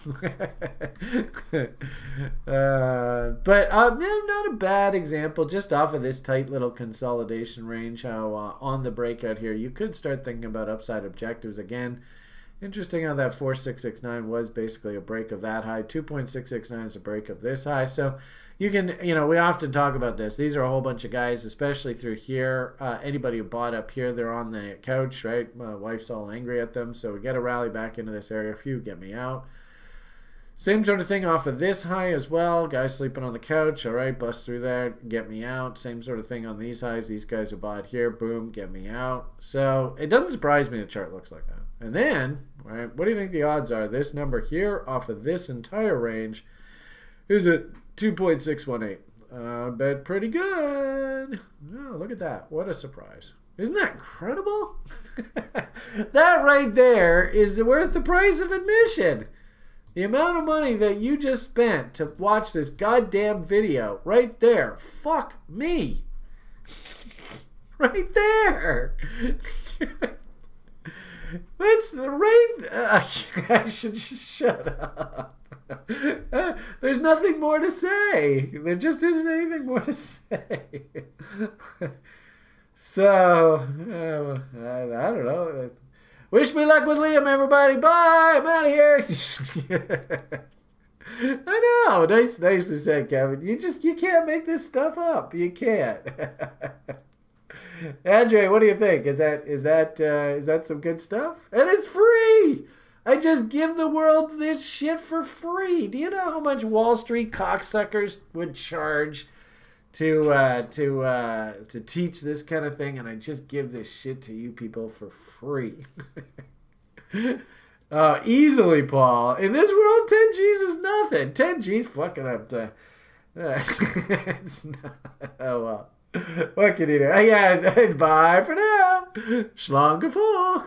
But not a bad example, just off of this tight little consolidation range, how on the breakout here, you could start thinking about upside objectives again. Interesting how that 4669 was basically a break of that high. 2.669 is a break of this high. So you can, you know, we often talk about this. These are a whole bunch of guys, especially through here. Anybody who bought up here, they're on the couch, right? My wife's all angry at them. So we get a rally back into this area. Phew, get me out. Same sort of thing off of this high as well. Guys sleeping on the couch. All right, bust through there, get me out. Same sort of thing on these highs. These guys who bought here, boom, get me out. So it doesn't surprise me the chart looks like that. And then, right, what do you think the odds are? This number here off of this entire range is at 2.618. I bet pretty good. Oh, look at that. What a surprise. Isn't that incredible? That right there is worth the price of admission. The amount of money that you just spent to watch this goddamn video right there. Fuck me. Right there. That's the right. I should just shut up. There's nothing more to say. There just isn't anything more to say. So, I don't know. Wish me luck with Liam, everybody. Bye. I'm out of here. I know. Nice to say, Kevin. You can't make this stuff up. You can't. Andre, what do you think? Is that some good stuff? And it's free. I just give the world this shit for free. Do you know how much Wall Street cocksuckers would charge to teach this kind of thing? And I just give this shit to you people for free. Easily, Paul. In this world, 10 G's is nothing. 10 G's fucking up to... it's not... Oh, well. What can you do? Yeah, bye for now. Schlongeful.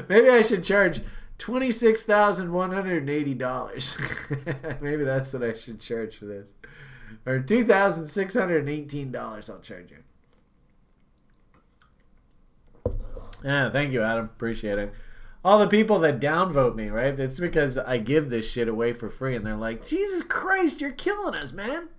Maybe I should charge $26,180. Maybe that's what I should charge for this. Or $2,618 I'll charge you. Yeah, thank you, Adam. Appreciate it. All the people that downvote me, right? It's because I give this shit away for free, and they're like, Jesus Christ, you're killing us, man.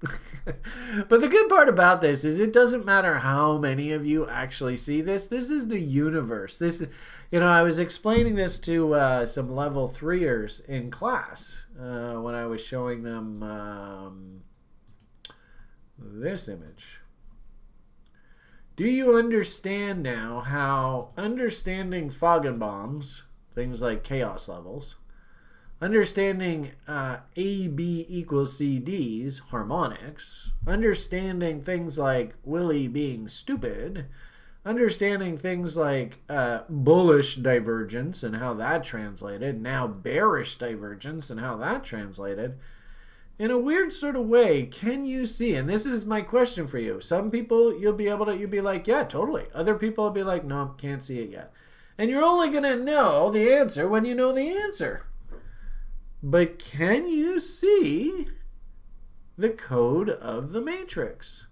But the good part about this is it doesn't matter how many of you actually see this. This is the universe. This is, I was explaining this to some level 3ers in class when I was showing them this image. Do you understand now how understanding Feigenbaums, things like chaos levels, understanding AB equals CD's harmonics, understanding things like Willie being stupid, understanding things like bullish divergence and how that translated, now bearish divergence and how that translated, in a weird sort of way, can you see? And this is my question for you. Some people, you'll be like, yeah, totally. Other people will be like, no, can't see it yet. And you're only going to know the answer when you know the answer. But can you see the code of the matrix?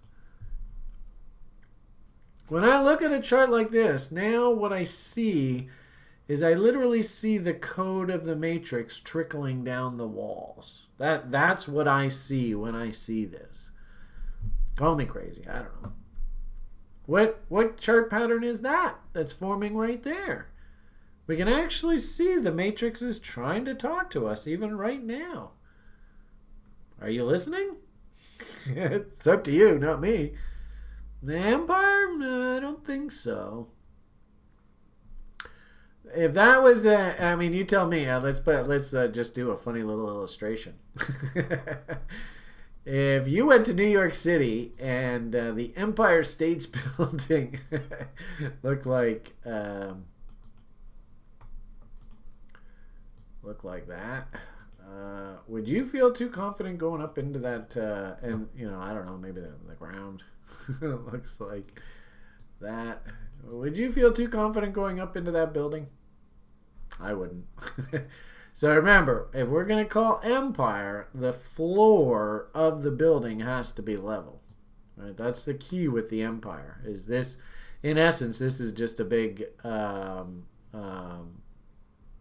When I look at a chart like this, now what I see is I literally see the code of the matrix trickling down the walls. That's what I see when I see this. Call me crazy. I don't know. What chart pattern is that that's forming right there? We can actually see the matrix is trying to talk to us even right now. Are you listening? It's up to you, not me. The Empire? No, I don't think so. If that was, I mean, you tell me. Let's just do a funny little illustration. If you went to New York City and the Empire State's Building looked like that, would you feel too confident going up into that? And I don't know, maybe the ground looks like that. Would you feel too confident going up into that building? I wouldn't. So remember, if we're going to call Empire, the floor of the building has to be level. Right? That's the key with the Empire. Is this, in essence, this is just a big, it's a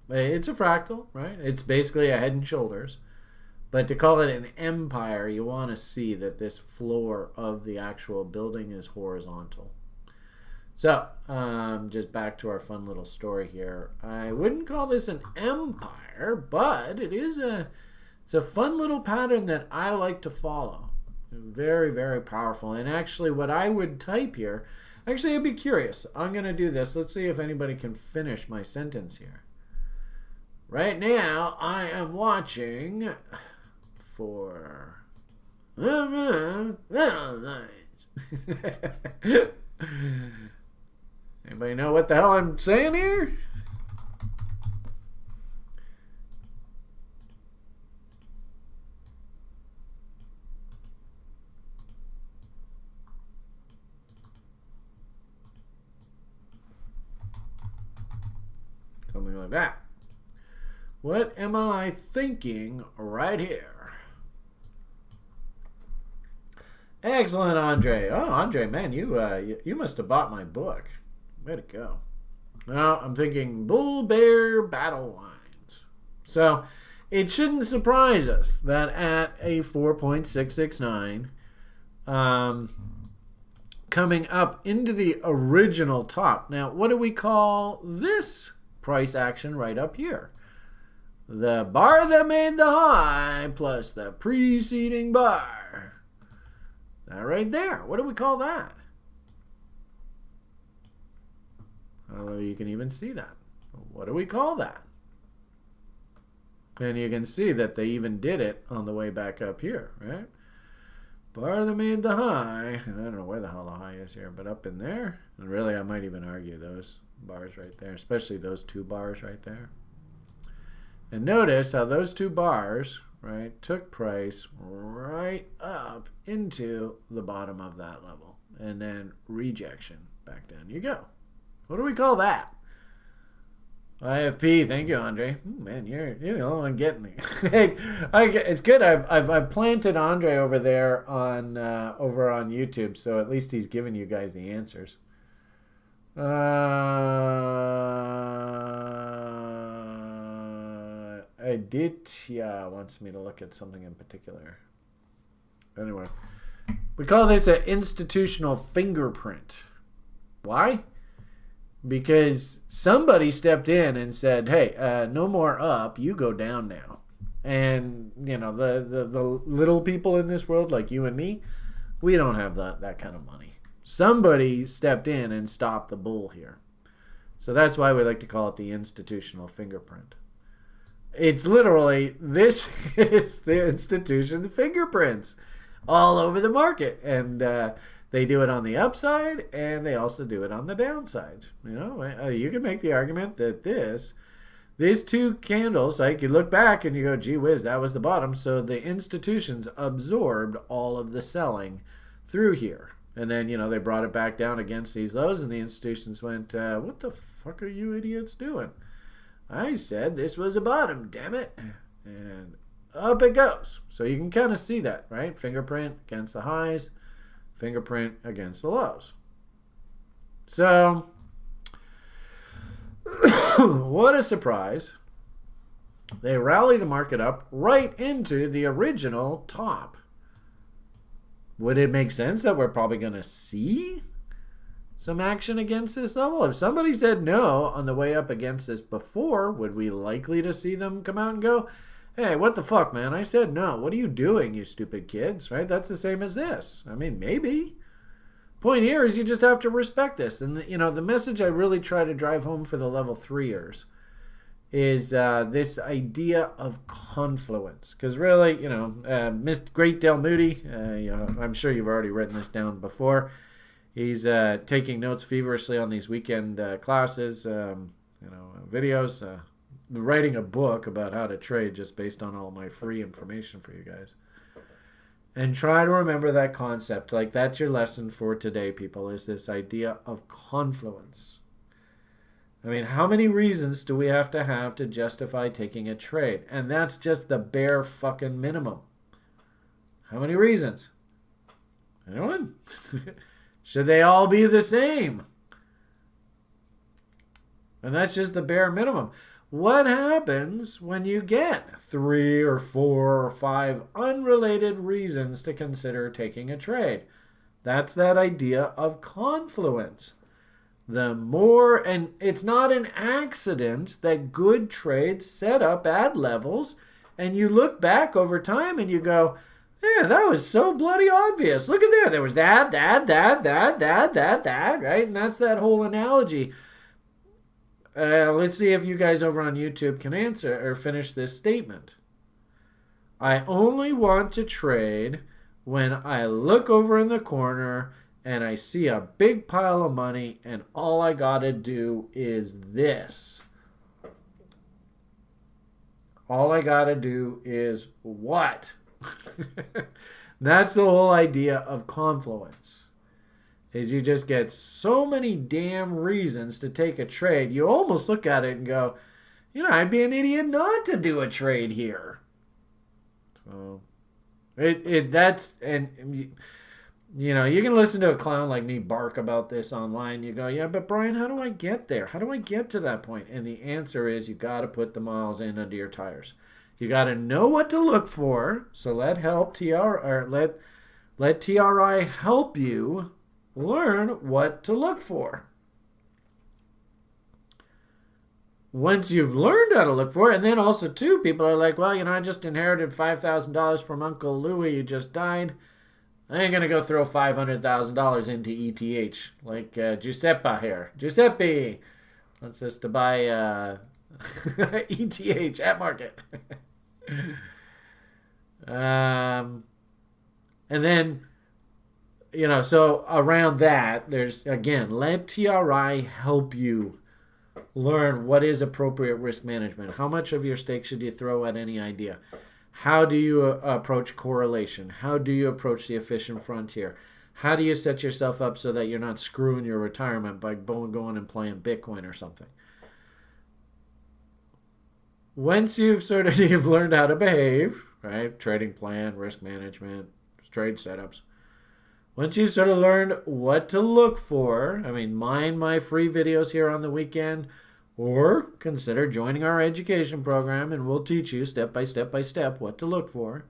fractal, right? It's basically a head and shoulders. But to call it an empire, you want to see that this floor of the actual building is horizontal. So, just back to our fun little story here. I wouldn't call this an empire, but it's a fun little pattern that I like to follow. Very, very powerful. And actually, what I would type here, actually, I'd be curious. I'm going to do this. Let's see if anybody can finish my sentence here. Right now, I am watching for... Anybody know what the hell I'm saying here? Something like that. What am I thinking right here? Excellent, Andre. Oh, Andre, man, you must have bought my book. Way to go. Now, I'm thinking bull bear battle lines. So, it shouldn't surprise us that at a 4.669, coming up into the original top. Now, what do we call this price action right up here? The bar that made the high plus the preceding bar. That right there. What do we call that? I don't know if you can even see that. What do we call that? And you can see that they even did it on the way back up here, right? Bar that made the high, and I don't know where the hell the high is here, but up in there. And really, I might even argue those bars right there, especially those two bars right there. And notice how those two bars, right, took price right up into the bottom of that level. And then rejection back down you go. What do we call that? IFP, thank you, Andre. Man, you're the only one getting me. It's good. I've planted Andre over there on over on YouTube, so at least he's giving you guys the answers. Aditya wants me to look at something in particular. Anyway, we call this an institutional fingerprint. Why? Because somebody stepped in and said, hey, no more up, you go down now. And, you know, the little people in this world like you and me, we don't have that kind of money. Somebody stepped in and stopped the bull here. So that's why we like to call it the institutional fingerprint. It's literally, this is the institution's fingerprints all over the market. And they do it on the upside, and they also do it on the downside. You know, you can make the argument that these two candles, like you look back and you go, gee whiz, that was the bottom. So the institutions absorbed all of the selling through here. And then, you know, they brought it back down against these lows, and the institutions went, what the fuck are you idiots doing? I said this was a bottom, damn it. And up it goes. So you can kind of see that, right? Fingerprint against the highs. Fingerprint against the lows. So, what a surprise. They rally the market up right into the original top. Would it make sense that we're probably going to see some action against this level? If somebody said no on the way up against this before, would we likely to see them come out and go, hey, what the fuck, man? I said no. What are you doing, you stupid kids? Right? That's the same as this. I mean, maybe. Point here is you just have to respect this. And, you know, the message I really try to drive home for the level 3ers is this idea of confluence. Because really, you know, Mr. Great Del Moody, you know, I'm sure you've already written this down before. He's taking notes feverishly on these weekend classes, you know, videos, writing a book about how to trade just based on all my free information for you guys. And try to remember that concept. Like, that's your lesson for today, people, is this idea of confluence. I mean, how many reasons do we have to justify taking a trade? And that's just the bare fucking minimum. How many reasons? Anyone? Should they all be the same? And that's just the bare minimum. What happens when you get 3 or 4 or 5 unrelated reasons to consider taking a trade? That's that idea of confluence. The more, and it's not an accident that good trades set up at levels, and you look back over time and you go, yeah, that was so bloody obvious. Look at there. There was that, right? And that's that whole analogy. Let's see if you guys over on YouTube can answer or finish this statement. I only want to trade when I look over in the corner and I see a big pile of money and all I gotta do is this. All I gotta do is what? That's the whole idea of confluence. Is you just get so many damn reasons to take a trade, you almost look at it and go, you know, I'd be an idiot not to do a trade here. So, that's, and, you know, you can listen to a clown like me bark about this online. You go, yeah, but Brian, how do I get there? How do I get to that point? And the answer is you got to put the miles in under your tires. You got to know what to look for. So let TRI help you learn what to look for. Once you've learned how to look for it, and then also too, people are like, well, you know, I just inherited $5,000 from Uncle Louie who just died. I ain't gonna go throw $500,000 into ETH like Giuseppe here. Giuseppe wants us to buy ETH at market. And then, so around that, there's, again, let TRI help you learn what is appropriate risk management. How much of your stake should you throw at any idea? How do you approach correlation? How do you approach the efficient frontier? How do you set yourself up so that you're not screwing your retirement by going and playing Bitcoin or something? Once you've you've learned how to behave, right? Trading plan, risk management, trade setups. Once you've sort of learned what to look for, mind my free videos here on the weekend, or consider joining our education program and we'll teach you step by step what to look for.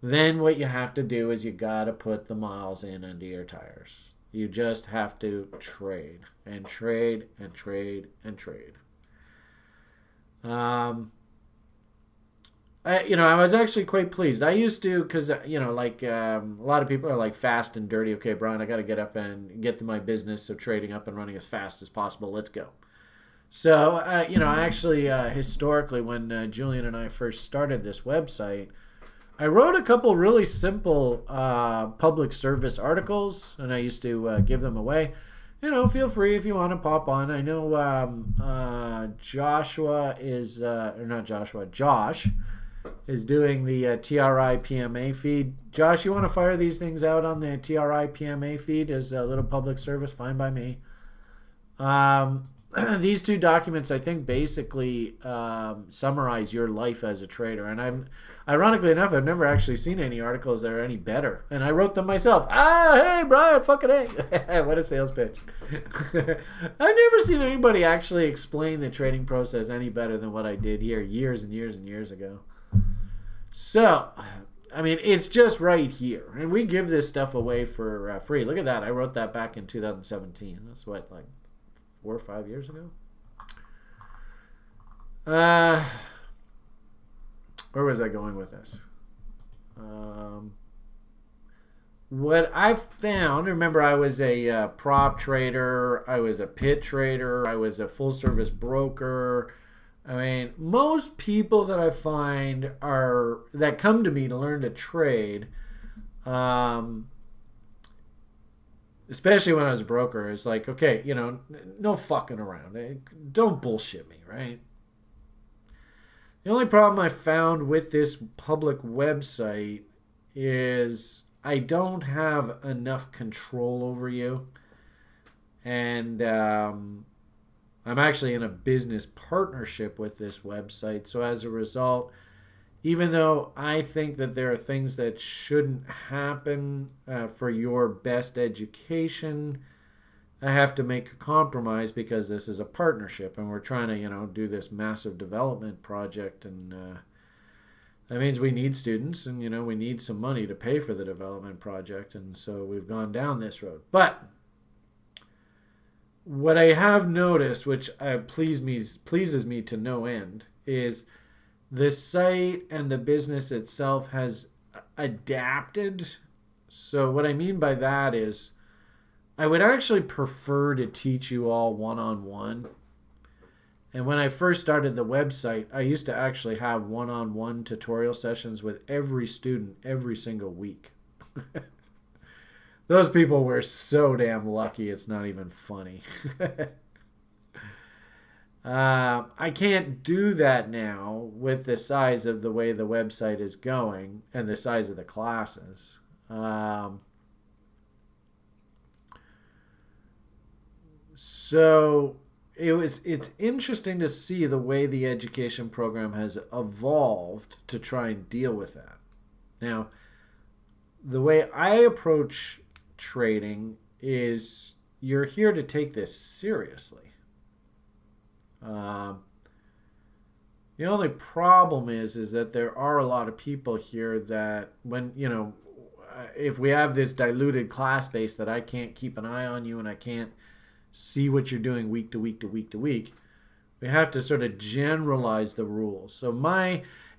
Then what you have to do is you got to put the miles in under your tires. You just have to trade and trade and trade and trade. I was actually quite pleased. I used to, because, a lot of people are like fast and dirty. Okay, Brian, I got to get up and get to my business of trading up and running as fast as possible. Let's go. So, I actually, historically, when Julian and I first started this website, I wrote a couple really simple public service articles, and I used to give them away. Feel free if you want to pop on. I know Josh is doing the TRI PMA feed. Josh, you want to fire these things out on the TRI PMA feed as a little public service? Fine by me. These two documents, I think, basically summarize your life as a trader. And ironically enough, I've never actually seen any articles that are any better. And I wrote them myself. Hey, Brian, fucking hey. What a sales pitch. I've never seen anybody actually explain the trading process any better than what I did here years and years and years ago. So, it's just right here. And we give this stuff away for free. Look at that. I wrote that back in 2017. That's what, 4 or 5 years ago? Where was I going with this? What I found, remember, I was a prop trader, I was a pit trader, I was a full service broker. Most people that I find that come to me to learn to trade, especially when I was a broker, it's like, okay, no fucking around. Don't bullshit me, right? The only problem I found with this public website is I don't have enough control over you. And I'm actually in a business partnership with this website. So as a result, even though I think that there are things that shouldn't happen for your best education, I have to make a compromise because this is a partnership and we're trying to, do this massive development project. And that means we need students and, we need some money to pay for the development project. And so we've gone down this road. But what I have noticed, which pleases me to no end, is the site and the business itself has adapted. So what I mean by that is I would actually prefer to teach you all one-on-one. And when I first started the website, I used to actually have one-on-one tutorial sessions with every student every single week. Those people were so damn lucky, it's not even funny. I can't do that now with the size of the way the website is going and the size of the classes. So it's interesting to see the way the education program has evolved to try and deal with that. Now, the way I approach trading is you're here to take this seriously. The only problem is that there are a lot of people here that when, if we have this diluted class base that I can't keep an eye on you and I can't see what you're doing week to week to week to week, we have to sort of generalize the rules. So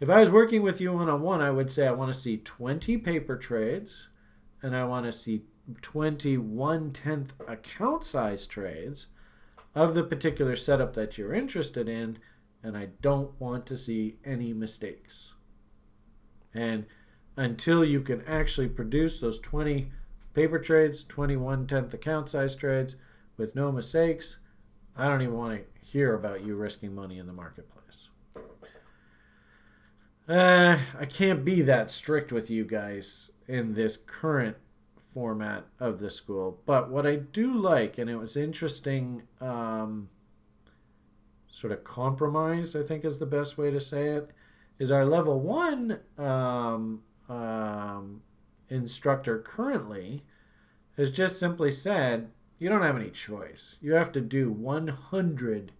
if I was working with you one-on-one, I would say I want to see 20 paper trades and I want to see 20 1/10 account size trades. of the particular setup that you're interested in, and I don't want to see any mistakes. And until you can actually produce those 20 paper trades, 21 tenth account size trades with no mistakes, I don't even want to hear about you risking money in the marketplace. I can't be that strict with you guys in this current format of the school. But what I do like, and it was interesting, sort of compromise, I think is the best way to say it, is our level 1 instructor currently has just simply said, you don't have any choice. You have to do 100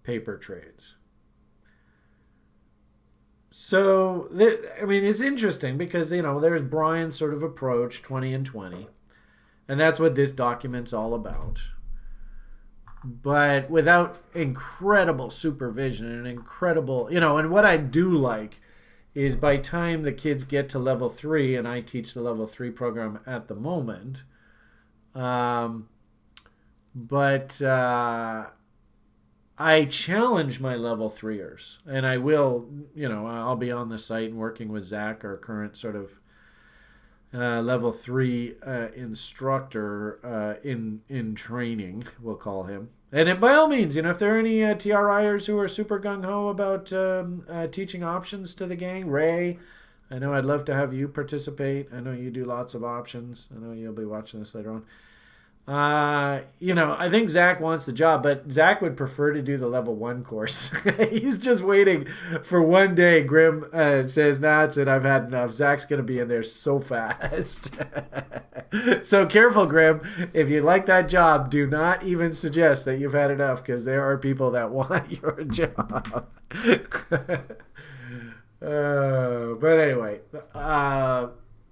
paper trades. So, I mean, it's interesting because, there's Brian's sort of approach, 20 and 20. And that's what this document's all about. But without incredible supervision and incredible, and what I do like is by time the kids get to level 3, and I teach the level 3 program at the moment, I challenge my level 3ers, and I will, I'll be on the site and working with Zach, our current sort of level 3 instructor in training, we'll call him. And by all means, if there are any TRIers who are super gung-ho about teaching options to the gang, Ray, I know I'd love to have you participate. I know you do lots of options. I know you'll be watching this later on. I think Zach wants the job, but Zach would prefer to do the level 1 course. He's just waiting for one day. Grim says, nah, that's it. I've had enough. Zach's going to be in there so fast. So careful, Grim. If you like that job, do not even suggest that you've had enough, because there are people that want your job. But anyway,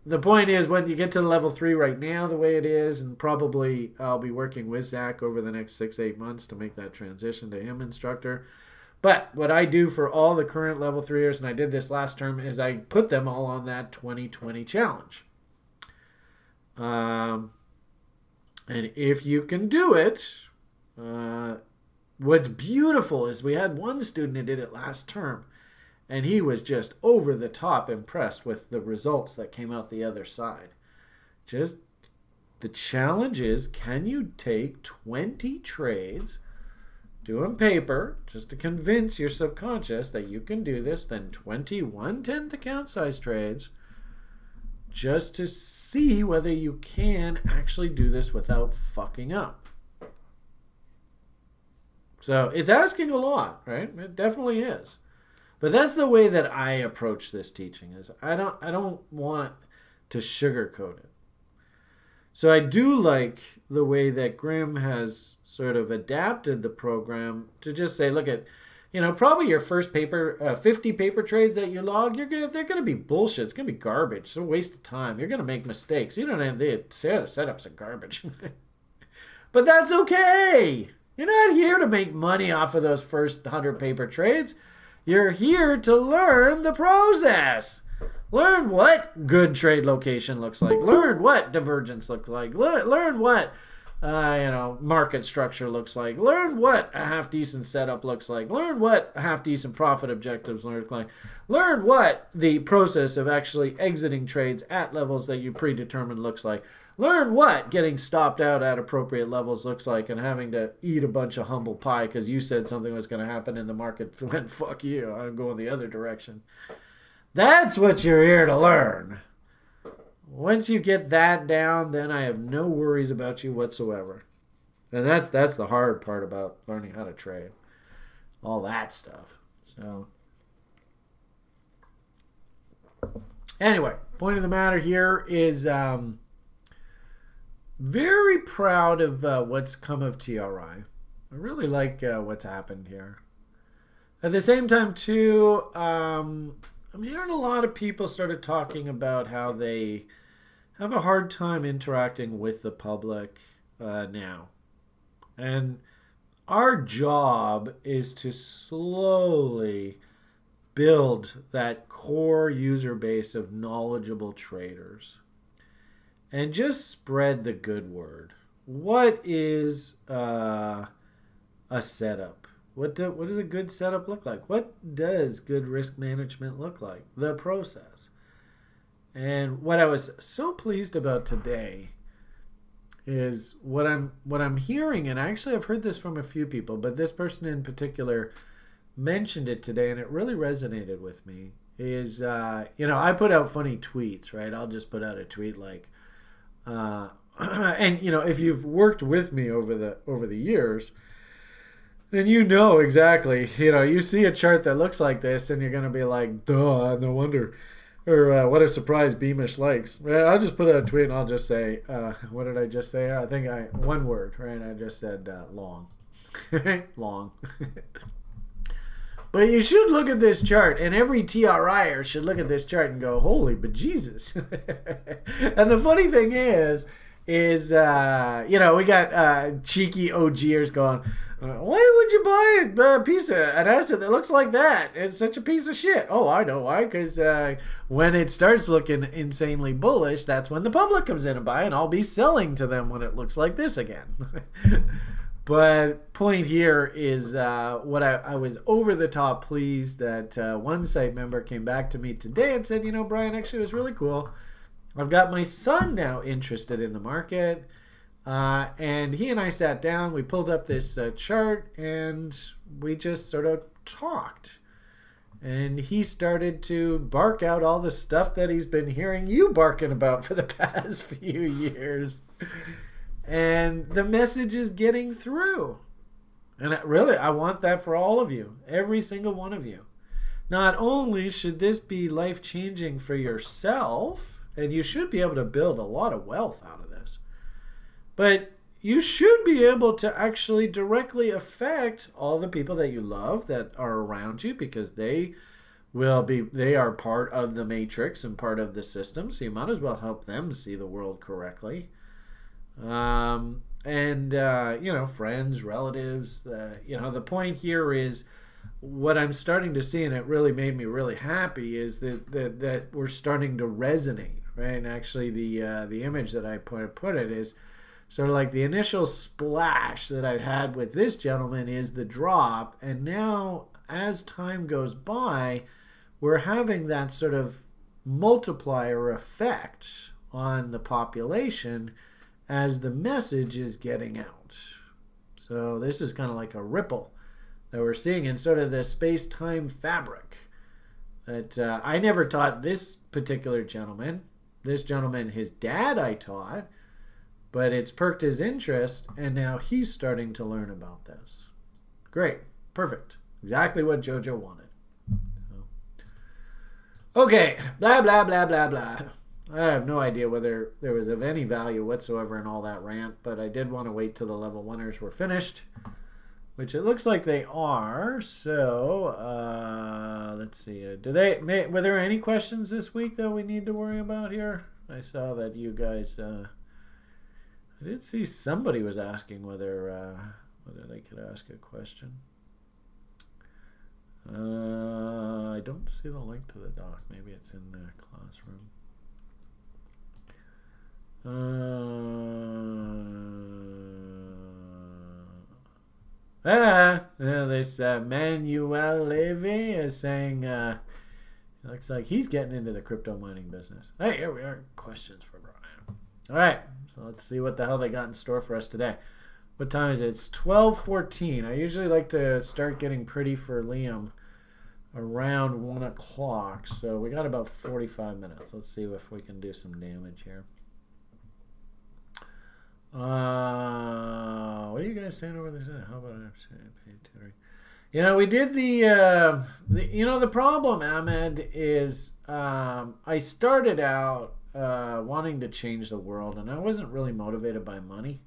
the point is, when you get to level 3 right now, the way it is, and probably I'll be working with Zach over the next 6-8 months to make that transition to him instructor. But what I do for all the current level 3ers, and I did this last term, is I put them all on that 2020 challenge. And if you can do it, what's beautiful is we had one student who did it last term, and he was just over the top impressed with the results that came out the other side. Just the challenge is, can you take 20 trades, do them paper, just to convince your subconscious that you can do this, then 21 tenth account size trades, just to see whether you can actually do this without fucking up. So it's asking a lot, right? It definitely is. But that's the way that I approach this teaching. Is I don't want to sugarcoat it. So I do like the way that Grimm has sort of adapted the program to just say, look at, probably your first 50 paper trades that you log, they're gonna be bullshit. It's gonna be garbage. It's a waste of time. You're gonna make mistakes. You don't have the setups are garbage. But that's okay. You're not here to make money off of those first 100 paper trades. You're here to learn the process. Learn what good trade location looks like. Learn what divergence looks like. Learn what market structure looks like. Learn what a half-decent setup looks like. Learn what half-decent profit objectives look like. Learn what the process of actually exiting trades at levels that you predetermined looks like. Learn what getting stopped out at appropriate levels looks like, and having to eat a bunch of humble pie because you said something was going to happen in the market when fuck you, I'm going the other direction. That's what you're here to learn. Once you get that down, then I have no worries about you whatsoever. And that's the hard part about learning how to trade. All that stuff. So anyway, point of the matter here is very proud of what's come of TRI. I really like what's happened here. At the same time, too, I'm hearing a lot of people started talking about how they have a hard time interacting with the public now. And our job is to slowly build that core user base of knowledgeable traders and just spread the good word. What is a setup. What does a good setup look like? What does good risk management look like? The process. And what I was so pleased about today is what I'm hearing, and actually I've heard this from a few people, but this person in particular mentioned it today, and it really resonated with me. Is I put out funny tweets, right? I'll just put out a tweet like, and if you've worked with me over the years, then you know exactly. You see a chart that looks like this, and you're gonna be like, "Duh, no wonder." Or what a surprise Beamish likes. I'll just put out a tweet and I'll just say, what did I just say? I think one word, right? I just said long. Long. But you should look at this chart, and every TRIer should look at this chart and go, holy bejesus. And the funny thing is we got cheeky OGers going, why would you buy a piece of an asset that looks like that? It's such a piece of shit. Oh, I know why. Because when it starts looking insanely bullish, that's when the public comes in and buy, and I'll be selling to them when it looks like this again. But point here is what I was over the top pleased that one site member came back to me today and said, Brian, actually it was really cool. I've got my son now interested in the market. And he and I sat down, we pulled up this chart, and we just sort of talked. And he started to bark out all the stuff that he's been hearing you barking about for the past few years. And the message is getting through. And I want that for all of you, every single one of you. Not only should this be life-changing for yourself, and you should be able to build a lot of wealth out of this, but you should be able to actually directly affect all the people that you love that are around you, because they are part of the matrix and part of the system. So you might as well help them see the world correctly. Friends, relatives. The point here is what I'm starting to see, and it really made me really happy, is that we're starting to resonate, right? And actually, the image that I put it is sort of like the initial splash that I've had with this gentleman is the drop, and now as time goes by, we're having that sort of multiplier effect on the population as the message is getting out. So this is kind of like a ripple that we're seeing in sort of the space-time fabric that I never taught this particular gentleman. This gentleman, his dad, I taught, but it's perked his interest, and now he's starting to learn about this. Great. Perfect. Exactly what JoJo wanted. Okay. Blah, blah, blah, blah, blah. I have no idea whether there was of any value whatsoever in all that rant, but I did want to wait till the level 1ers were finished, which it looks like they are. So, let's see. Were there any questions this week that we need to worry about here? I saw that you guys... I did see somebody was asking whether they could ask a question. I don't see the link to the doc. Maybe it's in the classroom. This Manuel Levy is saying it looks like he's getting into the crypto mining business. Hey, here we are. Questions for Brian. All right. So let's see what the hell they got in store for us today. What time is it? It's 12:14. I usually like to start getting pretty for Liam around 1 o'clock. So we got about 45 minutes. Let's see if we can do some damage here. What are you guys saying over there? How about paid tutoring? We did the problem, Ahmed, is I started out wanting to change the world, and I wasn't really motivated by money.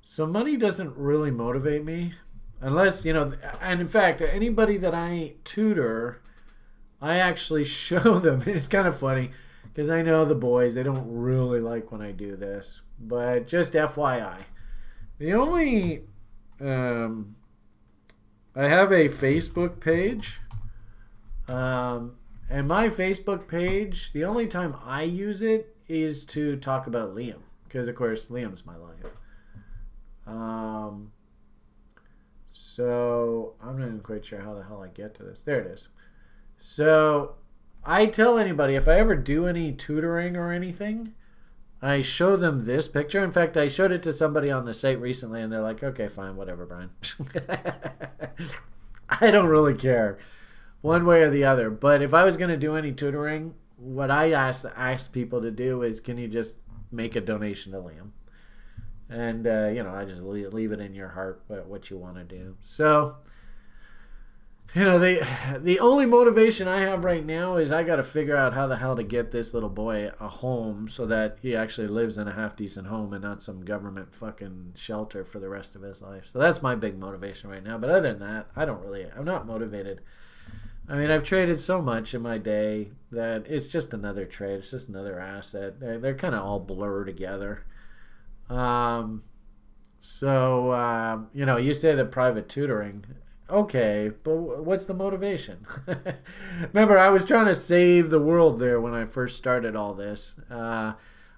So money doesn't really motivate me unless, and in fact, anybody that I tutor, I actually show them. It's kind of funny because I know the boys, they don't really like when I do this, but just FYI. The only, I have a Facebook page, and my Facebook page, the only time I use it is to talk about Liam, because of course Liam's my life. So I'm not even quite sure how the hell I get to this. There it is. So I tell anybody if I ever do any tutoring or anything, I show them this picture. In fact, I showed it to somebody on the site recently, and they're like, "Okay, fine, whatever, Brian." I don't really care, one way or the other. But if I was going to do any tutoring, what I ask people to do is, can you just make a donation to Liam? And I just leave it in your heart what you want to do. So. The only motivation I have right now is I got to figure out how the hell to get this little boy a home so that he actually lives in a half decent home and not some government fucking shelter for the rest of his life. So that's my big motivation right now. But other than that, I'm not motivated. I mean, I've traded so much in my day that it's just another trade. It's just another asset. They're kind of all blur together. You say the private tutoring. Okay, but what's the motivation? Remember, I was trying to save the world there when I first started all this. I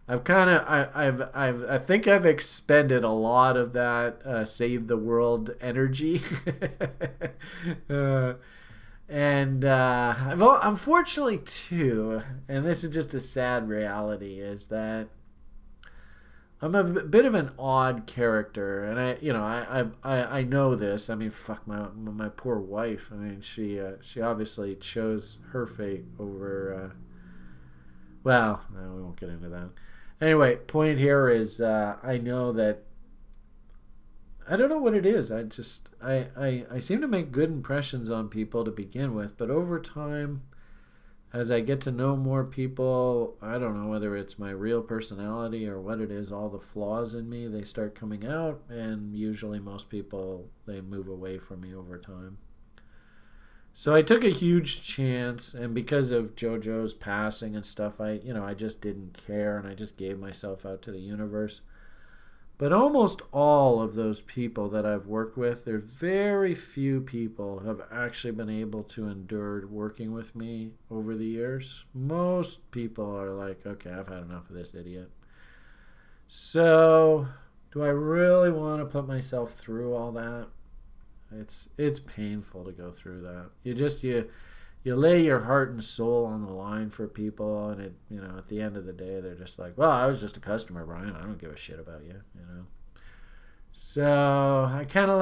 think I've expended a lot of that save the world energy, I've unfortunately too, and this is just a sad reality, is that I'm a bit of an odd character, and I know this. I mean, fuck my poor wife. I mean, she obviously chose her fate over. No, we won't get into that. Anyway, point here is I know that I don't know what it is. I seem to make good impressions on people to begin with, but over time, as I get to know more people, I don't know whether it's my real personality or what it is, all the flaws in me, they start coming out, and usually most people, they move away from me over time. So I took a huge chance, and because of JoJo's passing and stuff, I just didn't care, and I just gave myself out to the universe. But almost all of those people that I've worked with, there's very few people have actually been able to endure working with me over the years. Most people are like, okay, I've had enough of this idiot. So, do I really want to put myself through all that? It's painful to go through that. You lay your heart and soul on the line for people, and at the end of the day, they're just like, well, I was just a customer, Brian. I don't give a shit about you, So I kind of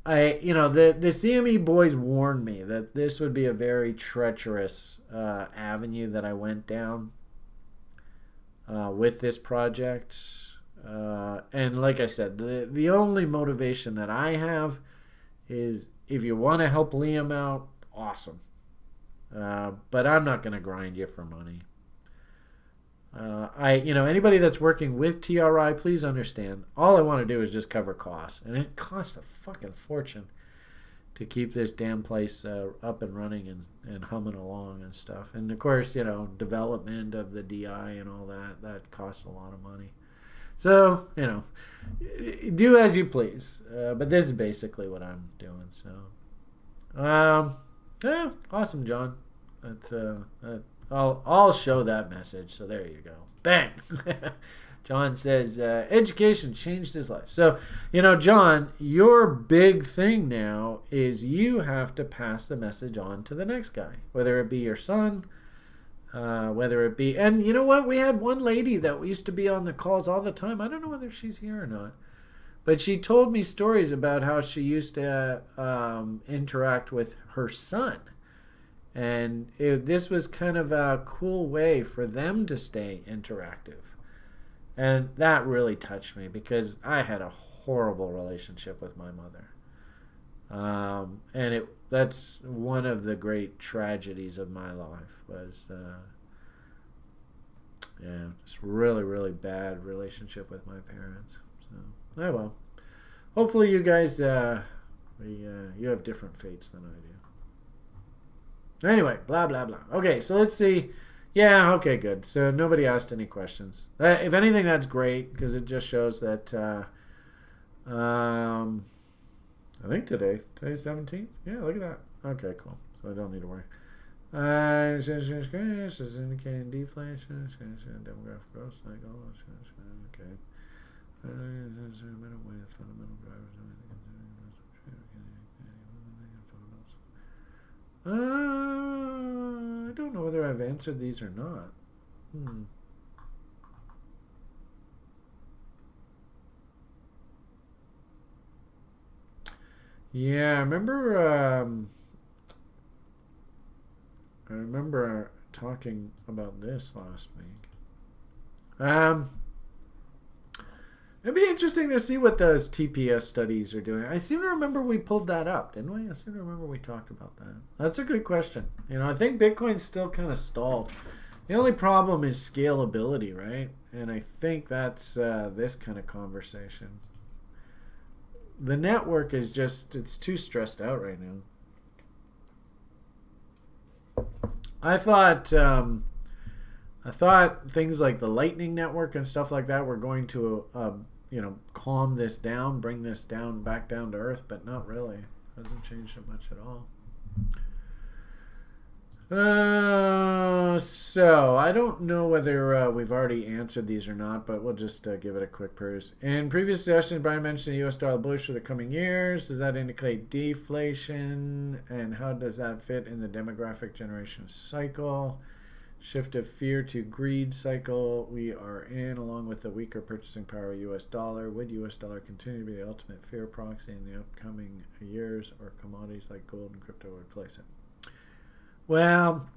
the CME boys warned me that this would be a very treacherous avenue that I went down with this project. And like I said, the only motivation that I have is, if you want to help Liam out, awesome. But I'm not going to grind you for money. Anybody that's working with TRI, please understand. All I want to do is just cover costs, and it costs a fucking fortune to keep this damn place up and running and humming along and stuff. And of course, development of the DI and all that costs a lot of money. So, do as you please. But this is basically what I'm doing. So, awesome, John. I'll show that message. So there you go. Bang. John says, education changed his life. So, John, your big thing now is you have to pass the message on to the next guy, whether it be your son, whether it be, and you know what? We had one lady that used to be on the calls all the time. I don't know whether she's here or not, but she told me stories about how she used to interact with her son. And this was kind of a cool way for them to stay interactive. And that really touched me because I had a horrible relationship with my mother. And that's one of the great tragedies of my life was, just really, really bad relationship with my parents. So, well. Hopefully you guys, you have different fates than I do. Anyway, blah, blah, blah. Okay, so let's see. Yeah, okay, good. So nobody asked any questions. If anything, that's great because it just shows that, I think today's 17th. Yeah, look at that. Okay, cool. So I don't need to worry. Indicating deflation, demographic growth cycle. Okay. I don't know whether I've answered these or not. Yeah, I remember talking about this last week. It'd be interesting to see what those TPS studies are doing. I seem to remember we pulled that up, didn't we? I seem to remember we talked about that. That's a good question. I think Bitcoin's still kind of stalled. The only problem is scalability, right? And I think that's this kind of conversation. The network is it's too stressed out right now. I thought things like the Lightning Network and stuff like that were going to, calm this down, bring this down, back down to earth, but not really. Hasn't changed it much at all. So I don't know whether we've already answered these or not, but we'll just give it a quick peruse. In previous sessions, Brian mentioned the U.S. dollar bullish for the coming years. Does that indicate deflation? And how does that fit in the demographic generation cycle? Shift of fear to greed cycle we are in, along with the weaker purchasing power of U.S. dollar. Would U.S. dollar continue to be the ultimate fear proxy in the upcoming years, or commodities like gold and crypto replace it? Well,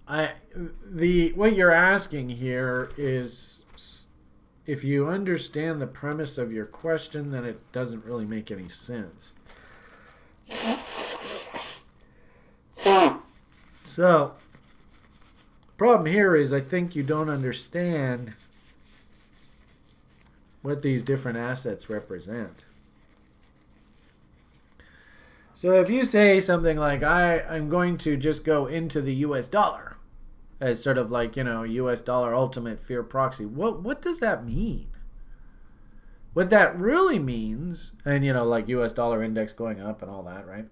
what you're asking here is, if you understand the premise of your question, then it doesn't really make any sense. So, problem here is I think you don't understand what these different assets represent. So if you say something like, I'm going to just go into the US dollar as sort of like, US dollar ultimate fear proxy, what does that mean? What that really means, and like US dollar index going up and all that, right?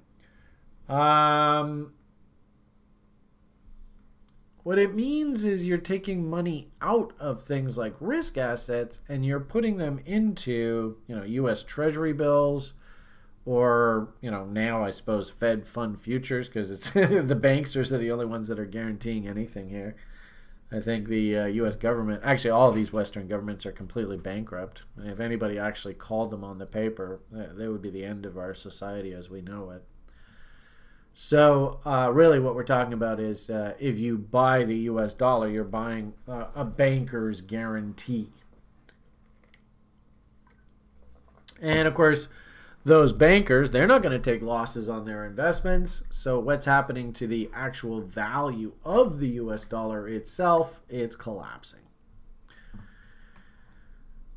What it means is you're taking money out of things like risk assets and you're putting them into, US Treasury bills, or now I suppose Fed fund futures, because it's the banksters are the only ones that are guaranteeing anything here. I think the U.S. government, actually all of these Western governments are completely bankrupt. And if anybody actually called them on the paper, that would be the end of our society as we know it. So really what we're talking about is if you buy the U.S. dollar, you're buying a banker's guarantee. And of course, those bankers, they're not going to take losses on their investments. So what's happening to the actual value of the US dollar itself? It's collapsing.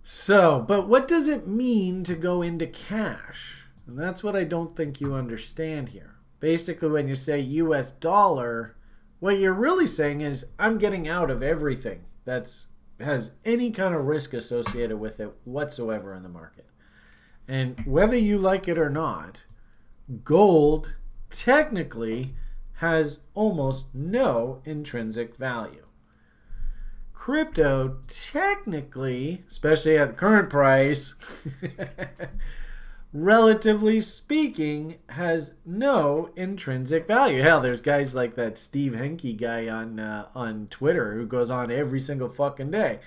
So, but what does it mean to go into cash? And that's what I don't think you understand here. Basically, when you say US dollar, what you're really saying is I'm getting out of everything that has any kind of risk associated with it whatsoever in the market. And whether you like it or not, gold technically has almost no intrinsic value. Crypto technically, especially at the current price, relatively speaking, has no intrinsic value. Hell, there's guys like that Steve Henke guy on Twitter who goes on every single fucking day.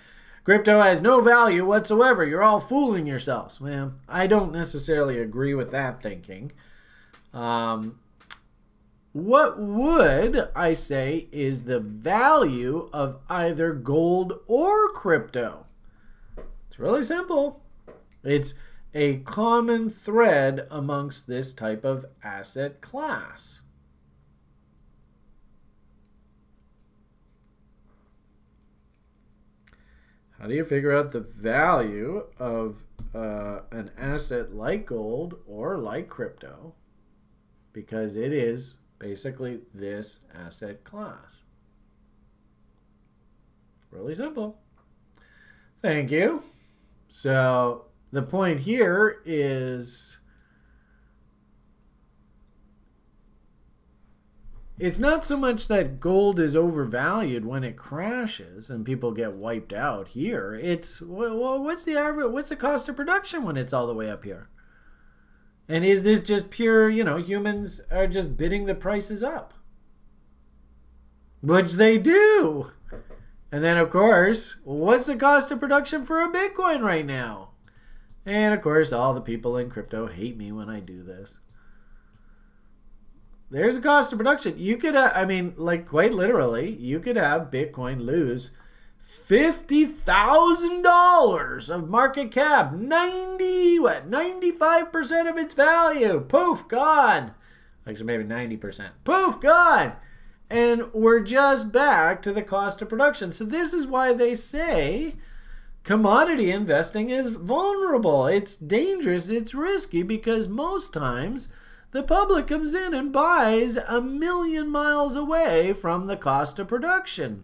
Crypto has no value whatsoever. You're all fooling yourselves. Well, I don't necessarily agree with that thinking. What would I say is the value of either gold or crypto? It's really simple. It's a common thread amongst this type of asset class. How do you figure out the value of an asset like gold or like crypto? Because it is basically this asset class. Really simple. Thank you. So the point here is, it's not so much that gold is overvalued when it crashes and people get wiped out here. It's, well, what's the average? What's the cost of production when it's all the way up here? And is this just pure, humans are just bidding the prices up? Which they do. And then, of course, what's the cost of production for a Bitcoin right now? And, of course, all the people in crypto hate me when I do this. There's a cost of production. You could, quite literally, you could have Bitcoin lose $50,000 of market cap. 95% of its value. Poof, gone. Actually, maybe 90%. Poof, gone. And we're just back to the cost of production. So this is why they say commodity investing is vulnerable. It's dangerous. It's risky because most times the public comes in and buys a million miles away from the cost of production.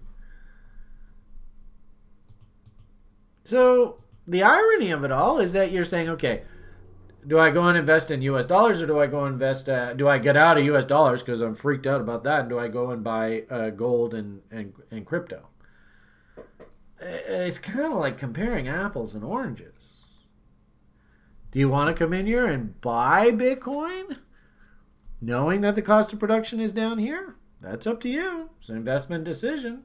So the irony of it all is that you're saying, okay, do I go and invest in US dollars, or do I go invest, do I get out of US dollars because I'm freaked out about that, and do I go and buy gold and crypto? It's kind of like comparing apples and oranges. Do you want to come in here and buy Bitcoin knowing that the cost of production is down here? That's up to you. It's an investment decision.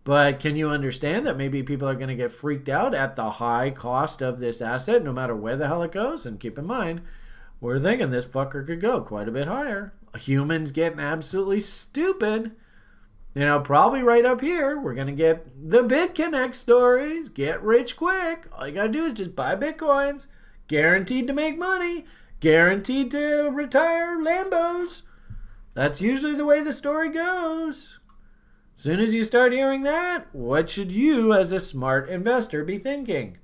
But can you understand that maybe people are going to get freaked out at the high cost of this asset no matter where the hell it goes? And keep in mind, we're thinking this fucker could go quite a bit higher. Humans getting absolutely stupid. Probably right up here, we're going to get the BitConnect stories. Get rich quick. All you got to do is just buy Bitcoins. Guaranteed to make money. Guaranteed to retire Lambos. That's usually the way the story goes. As soon as you start hearing that, what should you as a smart investor be thinking?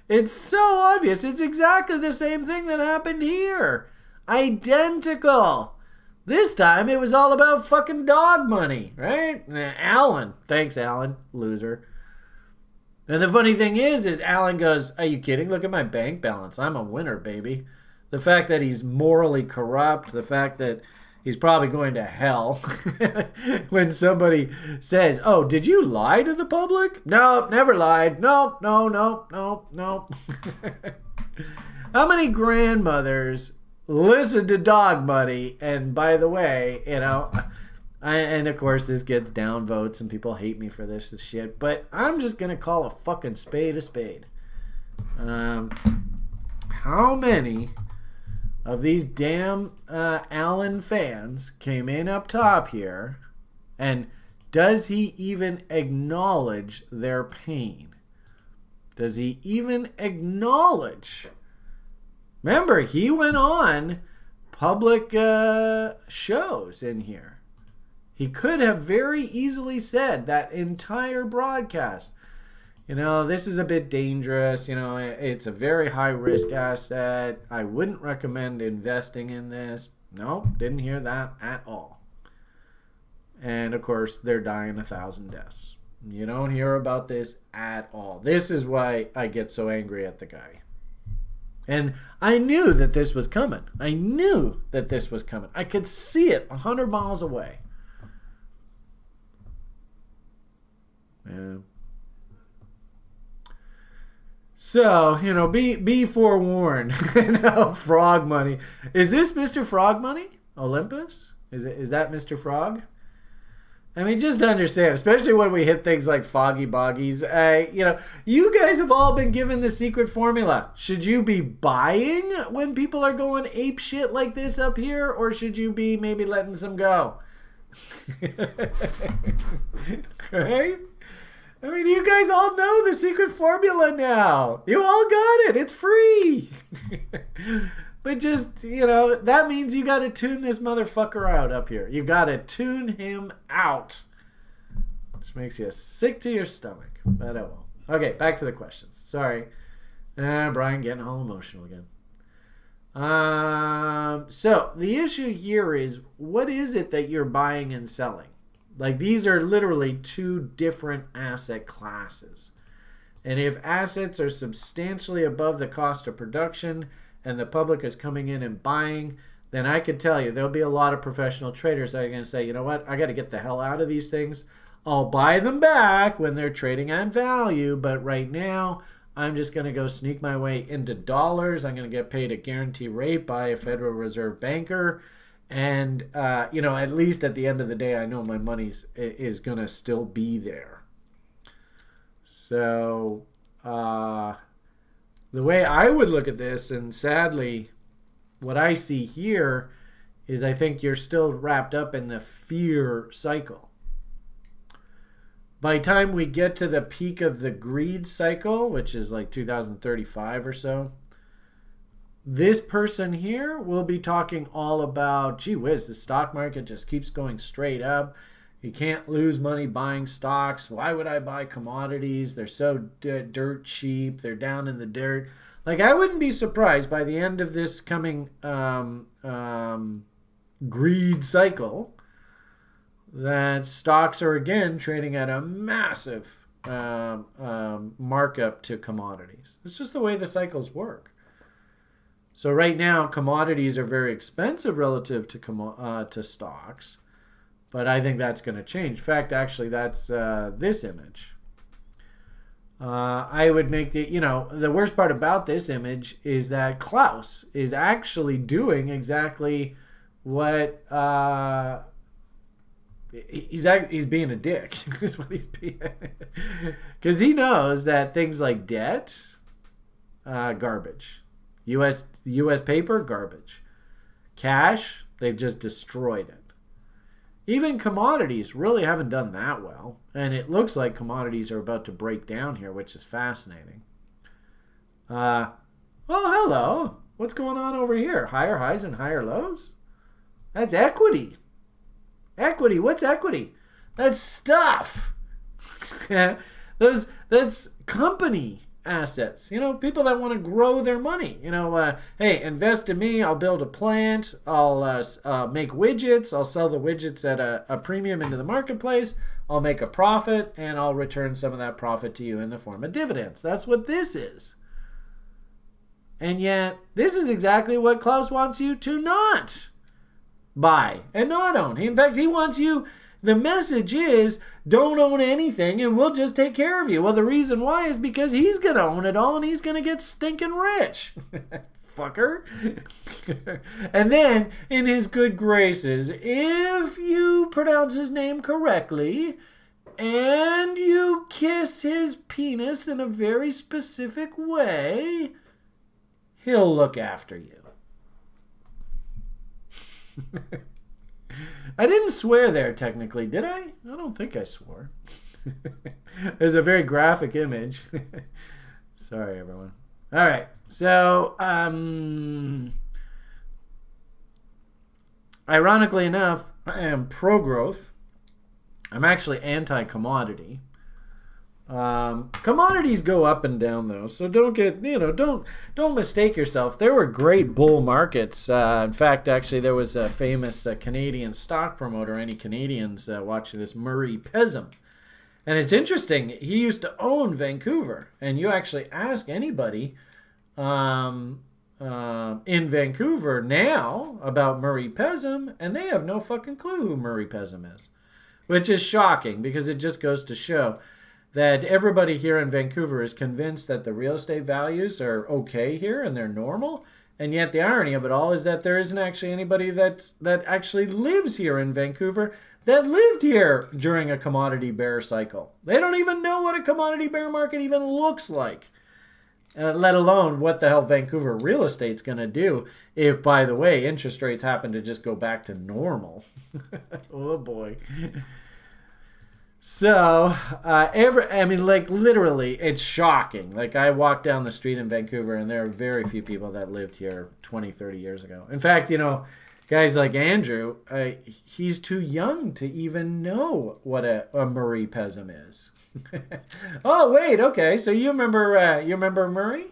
It's so obvious. It's exactly the same thing that happened here. Identical. This time it was all about fucking dog money, right? Alan. Thanks, Alan. Loser. And the funny thing is Alan goes, are you kidding? Look at my bank balance. I'm a winner, baby. The fact that he's morally corrupt, the fact that he's probably going to hell when somebody says, oh, did you lie to the public? No, never lied. No. How many grandmothers listen to dog money? And by the way, and of course this gets down votes and people hate me for this shit, but I'm just going to call a fucking spade a spade. How many of these damn Allen fans came in up top here, and does he even acknowledge their pain? Does he even acknowledge? Remember, he went on public shows in here. He could have very easily said that entire broadcast, this is a bit dangerous. It's a very high risk asset. I wouldn't recommend investing in this. Nope, didn't hear that at all. And of course, they're dying 1,000 deaths. You don't hear about this at all. This is why I get so angry at the guy. And I knew that this was coming. I could see it 100 miles away. Yeah. So, be forewarned. Frog money. Is this Mr. Frog money? Olympus? Is that Mr. Frog? I mean, just to understand, especially when we hit things like foggy boggies, you guys have all been given the secret formula. Should you be buying when people are going ape shit like this up here, or should you be maybe letting some go? Right? I mean, you guys all know the secret formula now. You all got it. It's free. But just, that means you got to tune this motherfucker out up here. You got to tune him out. Which makes you sick to your stomach. But I won't. Okay, back to the questions. Sorry. Brian getting all emotional again. So, the issue here is, what is it that you're buying and selling? Like, these are literally two different asset classes. And if assets are substantially above the cost of production and the public is coming in and buying, then I could tell you there'll be a lot of professional traders that are going to say, you know what, I got to get the hell out of these things. I'll buy them back when they're trading at value, but right now I'm just going to go sneak my way into dollars. I'm going to get paid a guarantee rate by a Federal Reserve banker. And, at least at the end of the day, I know my money is going to still be there. So the way I would look at this, and sadly, what I see here is I think you're still wrapped up in the fear cycle. By the time we get to the peak of the greed cycle, which is like 2035 or so, this person here will be talking all about, gee whiz, the stock market just keeps going straight up. You can't lose money buying stocks. Why would I buy commodities? They're so dirt cheap. They're down in the dirt. Like, I wouldn't be surprised by the end of this coming greed cycle that stocks are again trading at a massive markup to commodities. It's just the way the cycles work. So right now, commodities are very expensive relative to stocks, but I think that's going to change. In fact, actually, that's this image. I would make the worst part about this image is that Klaus is actually doing exactly what he's being a dick. Is what he's being, because he knows that things like debt, garbage, U.S. paper, garbage, cash, they've just destroyed it. Even commodities really haven't done that well. And it looks like commodities are about to break down here, which is fascinating. Oh, hello. What's going on over here? Higher highs and higher lows? That's equity. Equity. What's equity? That's stuff. That's company assets. People that want to grow their money. Hey, invest in me. I'll build a plant. I'll make widgets. I'll sell the widgets at a premium into the marketplace. I'll make a profit, and I'll return some of that profit to you in the form of dividends. That's what this is. And yet, this is exactly what Klaus wants you to not buy and not own. In fact, he wants you... The message is, don't own anything and we'll just take care of you. Well, the reason why is because he's going to own it all and he's going to get stinking rich. Fucker. And then, in his good graces, if you pronounce his name correctly and you kiss his penis in a very specific way, he'll look after you. I didn't swear there, technically, did I? I don't think I swore. It's a very graphic image. Sorry, everyone. All right. So, ironically enough, I am pro-growth. I'm actually anti-commodity. Commodities go up and down, though, so don't mistake yourself. There were great bull markets. In fact, actually, there was a famous Canadian stock promoter. Any Canadians watching this, Murray Pesum, and it's interesting. He used to own Vancouver, and you actually ask anybody in Vancouver now about Murray Pesum, and they have no fucking clue who Murray Pesum is, which is shocking because it just goes to show that everybody here in Vancouver is convinced that the real estate values are okay here and they're normal. And yet the irony of it all is that there isn't actually anybody that actually lives here in Vancouver that lived here during a commodity bear cycle. They don't even know what a commodity bear market even looks like, let alone what the hell Vancouver real estate's going to do if, by the way, interest rates happen to just go back to normal. Oh, boy. So, literally, it's shocking. Like, I walked down the street in Vancouver, and there are very few people that lived here 20, 30 years ago. In fact, guys like Andrew, he's too young to even know what a Murray Pesum is. Oh, wait, okay. So you remember Murray? Do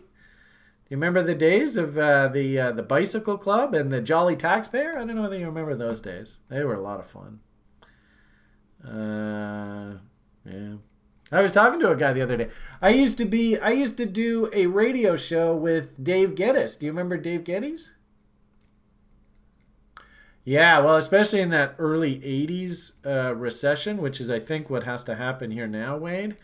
you remember the days of the Bicycle Club and the Jolly Taxpayer? I don't know whether you remember those days. They were a lot of fun. Yeah. I was talking to a guy the other day. I used to do a radio show with Dave Geddes. Do you remember Dave Geddes? Yeah, well, especially in that early 80s recession, which is, I think, what has to happen here now, Wade.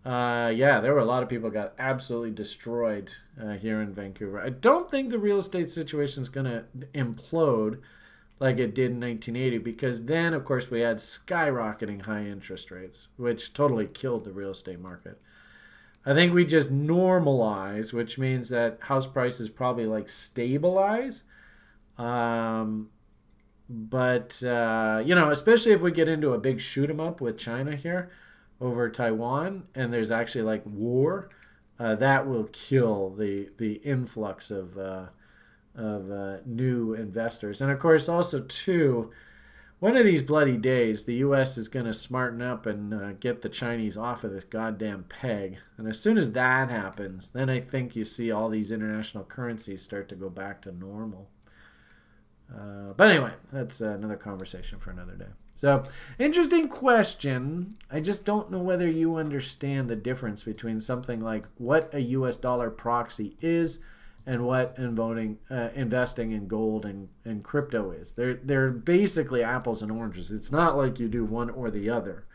Yeah, there were a lot of people got absolutely destroyed here in Vancouver. I don't think the real estate situation is going to implode like it did in 1980 because then, of course, we had skyrocketing high interest rates, which totally killed the real estate market. I think we just normalize, which means that house prices probably like stabilize. Um, but you know, especially if we get into a big shoot 'em up with China here over Taiwan, and there's actually like war, that will kill the influx of new investors. And of course, also too, one of these bloody days, the U.S. is going to smarten up and get the Chinese off of this goddamn peg. And as soon as that happens, then I think you see all these international currencies start to go back to normal. But anyway, that's another conversation for another day. So, interesting question. I just don't know whether you understand the difference between something like what a US dollar proxy is and what investing in gold and crypto is. They're basically apples and oranges. It's not like you do one or the other.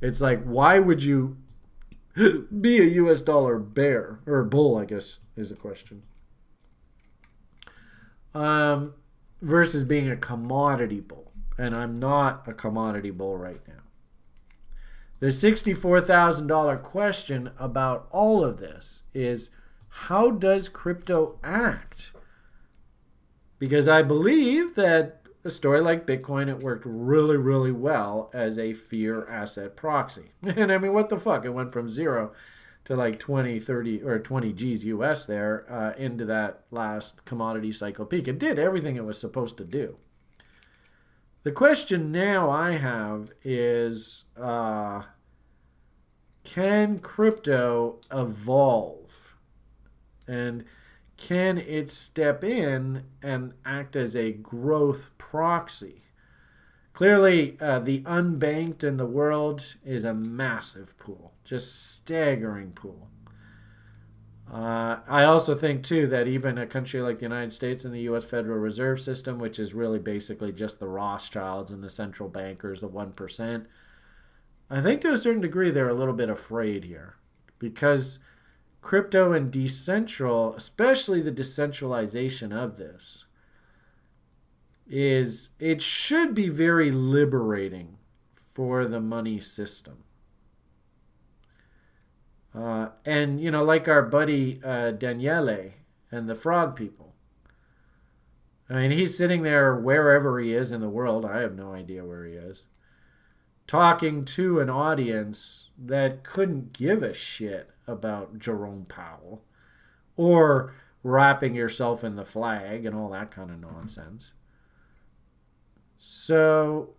It's like, why would you be a US dollar bear or bull, I guess, is the question. Versus being a commodity bull. And I'm not a commodity bull right now. The $64,000 question about all of this is, how does crypto act? Because I believe that a story like Bitcoin, it worked really, really well as a fear asset proxy. And I mean, what the fuck? It went from 0 to like 20, 30, or 20 G's US there into that last commodity cycle peak. It did everything it was supposed to do. The question now I have is, can crypto evolve? And can it step in and act as a growth proxy? Clearly, the unbanked in the world is a massive pool, just staggering pool. I also think, too, that even a country like the United States and the U.S. Federal Reserve System, which is really basically just the Rothschilds and the central bankers, the 1%, I think to a certain degree they're a little bit afraid here because crypto and decentral, especially the decentralization of this, it should be very liberating for the money system. And, you know, like our buddy Daniele and the frog people. I mean, he's sitting there wherever he is in the world. I have no idea where he is. Talking to an audience that couldn't give a shit about Jerome Powell or wrapping yourself in the flag and all that kind of nonsense. So,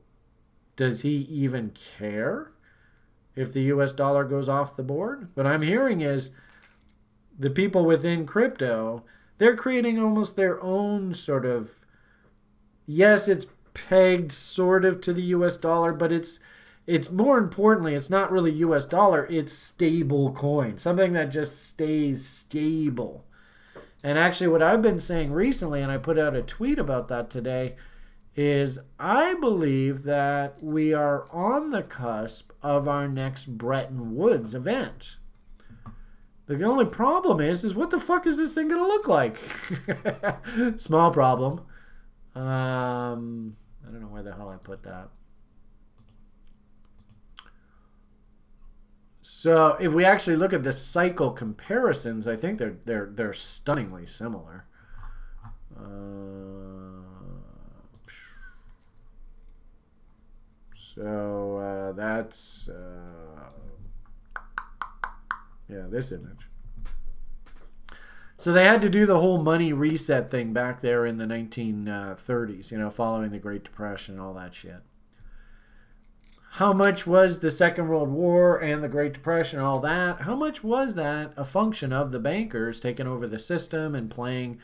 does he even care if the US dollar goes off the board? What I'm hearing is the people within crypto, they're creating almost their own sort of, yes, it's pegged sort of to the US dollar, but it's more importantly, it's not really US dollar, it's stable coin, something that just stays stable. And actually what I've been saying recently, and I put out a tweet about that today, is I believe that we are on the cusp of our next Bretton Woods event. The only problem is what the fuck is this thing going to look like? Small problem. I don't know where the hell I put that. So if we actually look at the cycle comparisons, I think they're stunningly similar. So that's this image. So they had to do the whole money reset thing back there in the 1930s, you know, following the Great Depression and all that shit. How much was the Second World War and the Great Depression and all that? How much was that a function of the bankers taking over the system and playing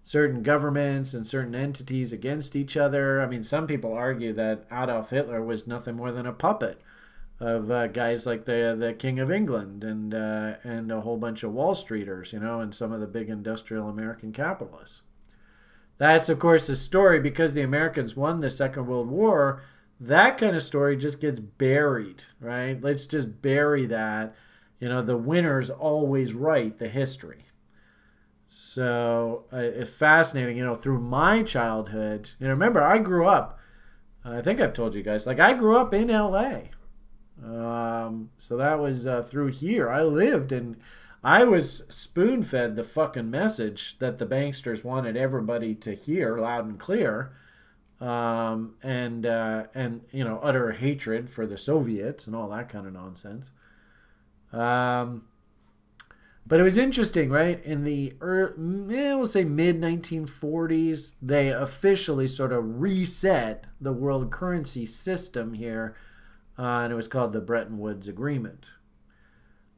certain governments and certain entities against each other? I mean, some people argue that Adolf Hitler was nothing more than a puppet of guys like the King of England and a whole bunch of Wall Streeters, you know, and some of the big industrial American capitalists. That's, of course, a story because the Americans won the Second World War. That kind of story just gets buried, right? Let's just bury that. The winner's always right, the history. So it's fascinating, through my childhood. Remember, I grew up, I think I've told you guys, like I grew up in LA. So that was through here. I was spoon fed the fucking message that the banksters wanted everybody to hear loud and clear. And utter hatred for the Soviets and all that kind of nonsense. But it was interesting, right? In the we'll say mid 1940s, they officially sort of reset the world currency system here, and it was called the Bretton Woods Agreement.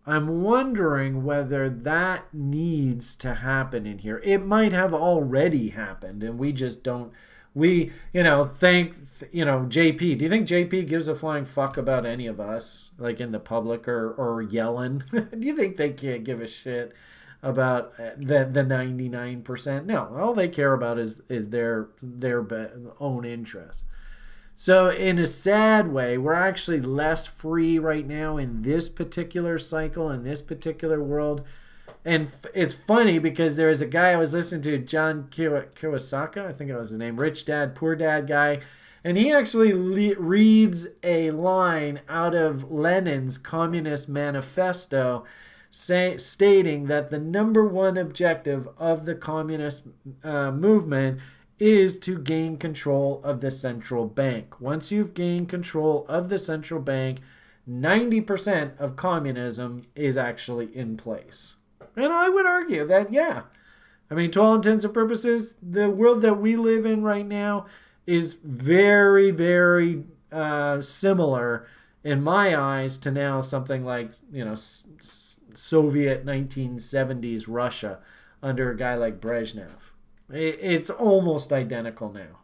I'm wondering whether that needs to happen in here. It might have already happened, and we just don't. We, thank, JP. Do you think JP gives a flying fuck about any of us, like in the public or Yellen? Do you think they can't give a shit about the 99%? No, all they care about is their own interests. So in a sad way, we're actually less free right now in this particular cycle, in this particular world. And it's funny because there was a guy I was listening to, John Kiyosaki, I think that was his name, Rich Dad, Poor Dad guy. And he actually reads a line out of Lenin's Communist Manifesto stating that the number one objective of the communist movement is to gain control of the central bank. Once you've gained control of the central bank, 90% of communism is actually in place. And I would argue that, yeah. I mean, to all intents and purposes, the world that we live in right now is very, very similar, in my eyes, to now something like, Soviet 1970s Russia under a guy like Brezhnev. It's almost identical now.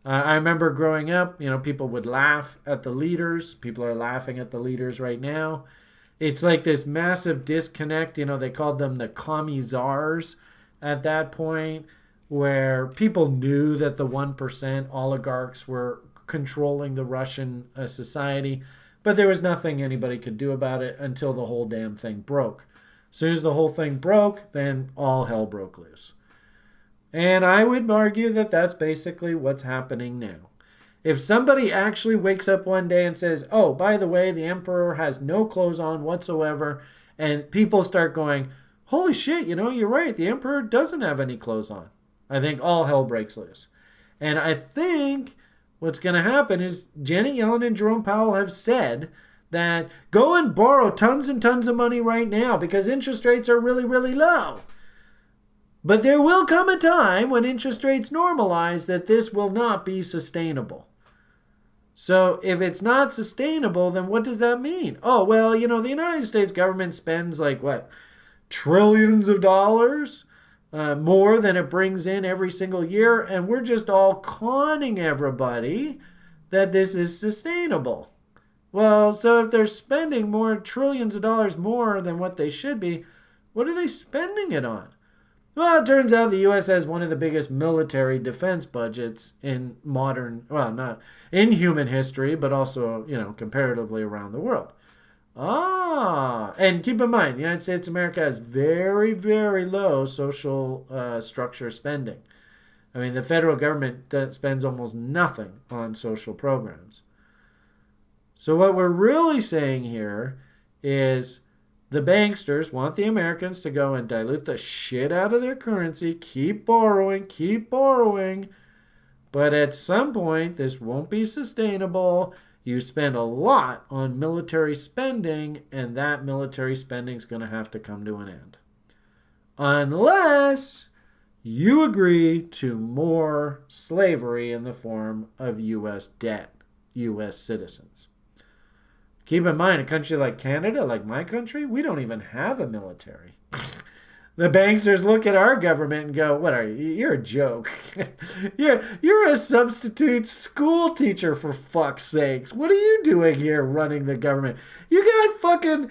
I remember growing up, people would laugh at the leaders. People are laughing at the leaders right now. It's like this massive disconnect. They called them the commissars at that point, where people knew that the 1% oligarchs were controlling the Russian society, but there was nothing anybody could do about it until the whole damn thing broke. As soon as the whole thing broke, then all hell broke loose. And I would argue that that's basically what's happening now. If somebody actually wakes up one day and says, oh, by the way, the emperor has no clothes on whatsoever, and people start going, holy shit, you're right, the emperor doesn't have any clothes on, I think all hell breaks loose. And I think what's going to happen is Janet Yellen and Jerome Powell have said that go and borrow tons and tons of money right now because interest rates are really, really low. But there will come a time when interest rates normalize that this will not be sustainable. So if it's not sustainable, then what does that mean? Oh, well, the United States government spends trillions of dollars more than it brings in every single year. And we're just all conning everybody that this is sustainable. Well, so if they're spending trillions of dollars more than what they should be, what are they spending it on? Well, it turns out the U.S. has one of the biggest military defense budgets in not in human history, but also, comparatively around the world. And keep in mind, the United States of America has very, very low social structure spending. I mean, the federal government spends almost nothing on social programs. So what we're really saying here is the banksters want the Americans to go and dilute the shit out of their currency, keep borrowing, but at some point this won't be sustainable. You spend a lot on military spending, and that military spending is going to have to come to an end. Unless you agree to more slavery in the form of U.S. debt, U.S. citizens. Keep in mind, a country like Canada, like my country, we don't even have a military. The banksters look at our government and go, what are you? You're a joke. You're a substitute school teacher, for fuck's sakes. What are you doing here running the government? You got fucking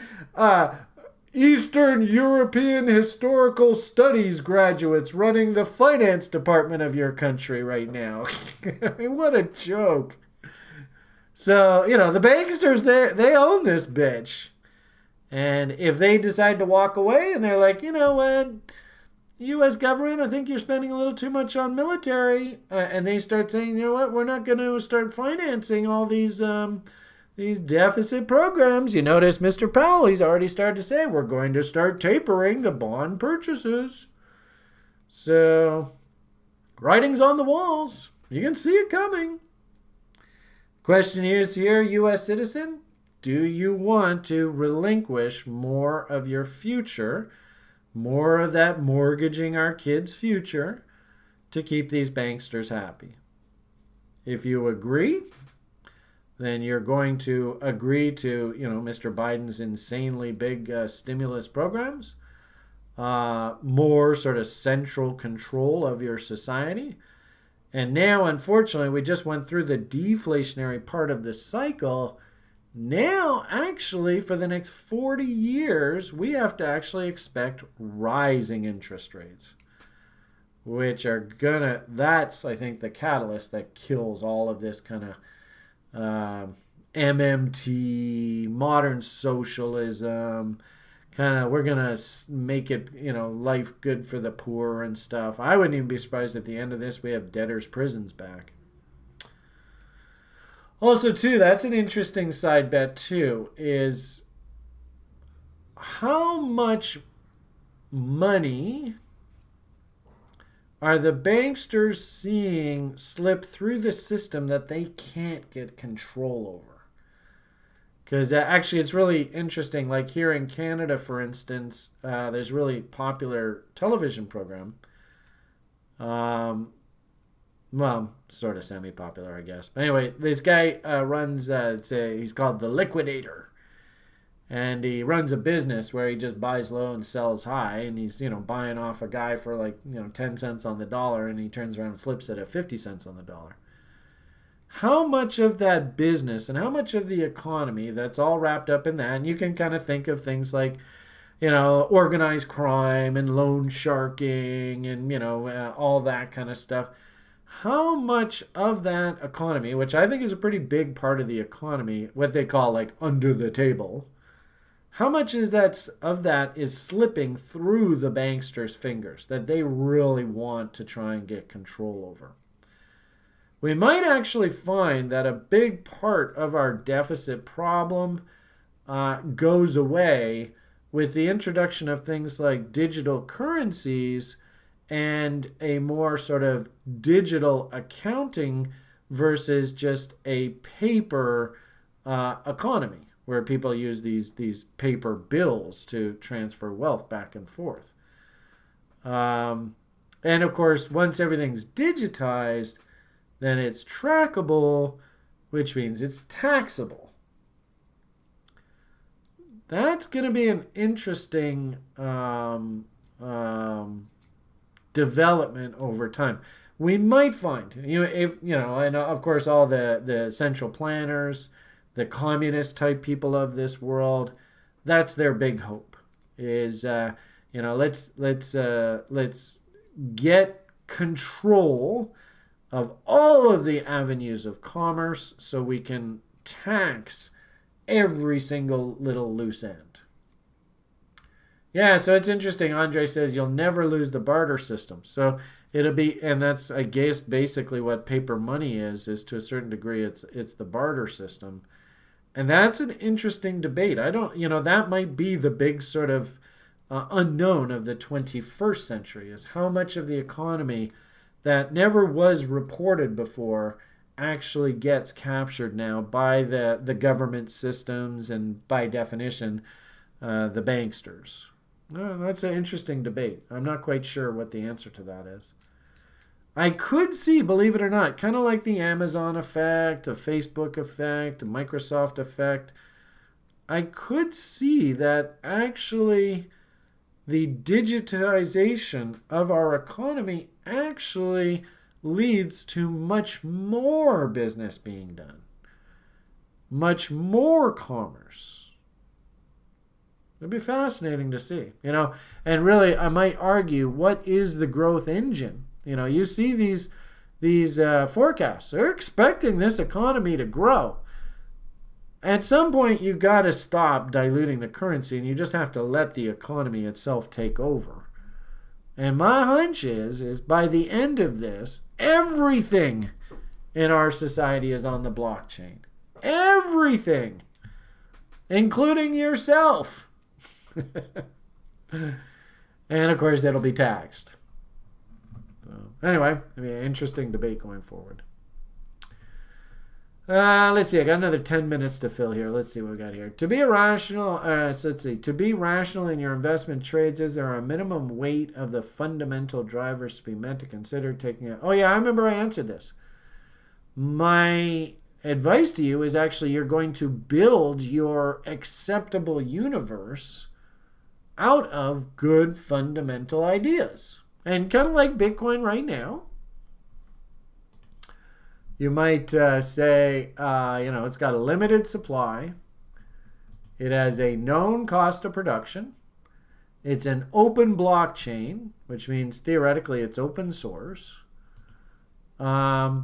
Eastern European Historical Studies graduates running the finance department of your country right now. I mean, what a joke. So, the banksters, they own this bitch. And if they decide to walk away and they're like, you know what, U.S. government, I think you're spending a little too much on military, and they start saying, you know what, we're not going to start financing all these deficit programs. You notice Mr. Powell, he's already started to say we're going to start tapering the bond purchases. So, writing's on the walls. You can see it coming. Question is here, U.S. citizen, do you want to relinquish more of your future, more of that mortgaging our kids' future, to keep these banksters happy? If you agree, then you're going to agree to, Mr. Biden's insanely big stimulus programs, more sort of central control of your society. And now, unfortunately, we just went through the deflationary part of the cycle. Now, actually, for the next 40 years, we have to actually expect rising interest rates, which are that's, I think, the catalyst that kills all of this kind of MMT, modern socialism, we're going to make it, life good for the poor and stuff. I wouldn't even be surprised at the end of this we have debtors' prisons back. Also, too, that's an interesting side bet, too, is how much money are the banksters seeing slip through the system that they can't get control over? Because actually, it's really interesting. Like here in Canada, for instance, there's a really popular television program. Well, sort of semi-popular, I guess. But anyway, this guy runs, he's called The Liquidator. And he runs a business where he just buys low and sells high. And he's, buying off a guy for 10 cents on the dollar. And he turns around and flips it at 50 cents on the dollar. How much of that business and how much of the economy that's all wrapped up in that, and you can kind of think of things like, organized crime and loan sharking and, all that kind of stuff. How much of that economy, which I think is a pretty big part of the economy, what they call under the table, how much of that is slipping through the banksters' fingers that they really want to try and get control over? We might actually find that a big part of our deficit problem goes away with the introduction of things like digital currencies and a more sort of digital accounting versus just a paper economy where people use these paper bills to transfer wealth back and forth. And of course, once everything's digitized, then it's trackable, which means it's taxable. That's going to be an interesting development over time. We might find, and of course all the central planners, the communist type people of this world, that's their big hope. Is let's get control of all of the avenues of commerce so we can tax every single little loose end. Yeah, so it's interesting. Andre says you'll never lose the barter system. So it'll be, and that's, I guess, basically what paper money is to a certain degree, it's the barter system. And that's an interesting debate. That might be the big sort of unknown of the 21st century, is how much of the economy that never was reported before actually gets captured now by the government systems and, by definition, the banksters. That's an interesting debate. I'm not quite sure what the answer to that is. I could see, believe it or not, kind of like the Amazon effect, a Facebook effect, a Microsoft effect, I could see that actually the digitization of our economy actually leads to much more business being done, much more commerce. It'd be fascinating to see, and really I might argue, what is the growth engine? You see these forecasts. They're expecting this economy to grow. At some point, you got to stop diluting the currency, and you just have to let the economy itself take over. And my hunch is by the end of this, everything in our society is on the blockchain. Everything, including yourself. And of course, it'll be taxed. Anyway, an interesting debate going forward. Let's see. I got another 10 minutes to fill here. Let's see what we got here. To be rational, To be rational in your investment trades, is there a minimum weight of the fundamental drivers to be meant to consider taking it? Oh yeah, I remember I answered this. My advice to you is actually you're going to build your acceptable universe out of good fundamental ideas. And kind of like Bitcoin right now, you might say, it's got a limited supply. It has a known cost of production. It's an open blockchain, which means theoretically it's open source. I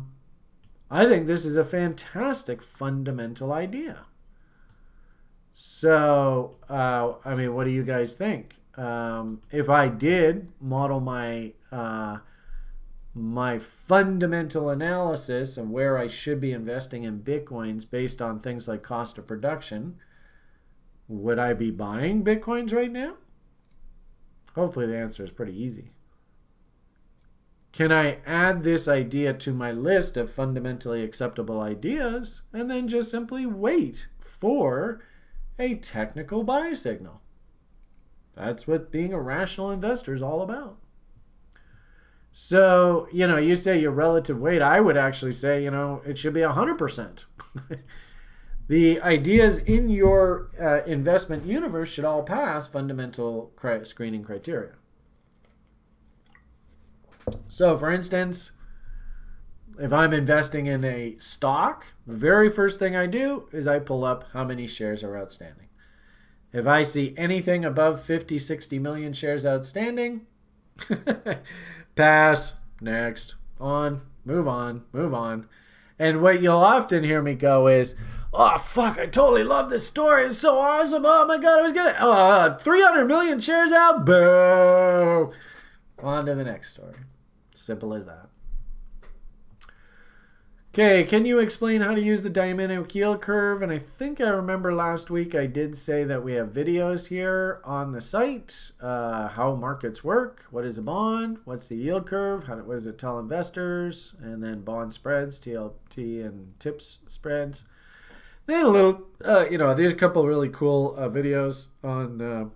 think this is a fantastic fundamental idea. So, what do you guys think? If I did model my fundamental analysis of where I should be investing in Bitcoins based on things like cost of production, would I be buying Bitcoins right now? Hopefully the answer is pretty easy. Can I add this idea to my list of fundamentally acceptable ideas and then just simply wait for a technical buy signal? That's what being a rational investor is all about. So, you say your relative weight. I would actually say, it should be 100%. The ideas in your investment universe should all pass fundamental screening criteria. So, for instance, if I'm investing in a stock, the very first thing I do is I pull up how many shares are outstanding. If I see anything above 50, 60 million shares outstanding, pass, next, on, move on, move on. And what you'll often hear me go is, oh, fuck, I totally love this story. It's so awesome. Oh, my God, I was going to 300 million shares out. Boo. On to the next story. Simple as that. Okay, can you explain how to use the dynamic yield curve? And I think I remember last week I did say that we have videos here on the site. How markets work. What is a bond? What's the yield curve? What does it tell investors? And then bond spreads, TLT and TIPS spreads. Then a little, there's a couple really cool videos on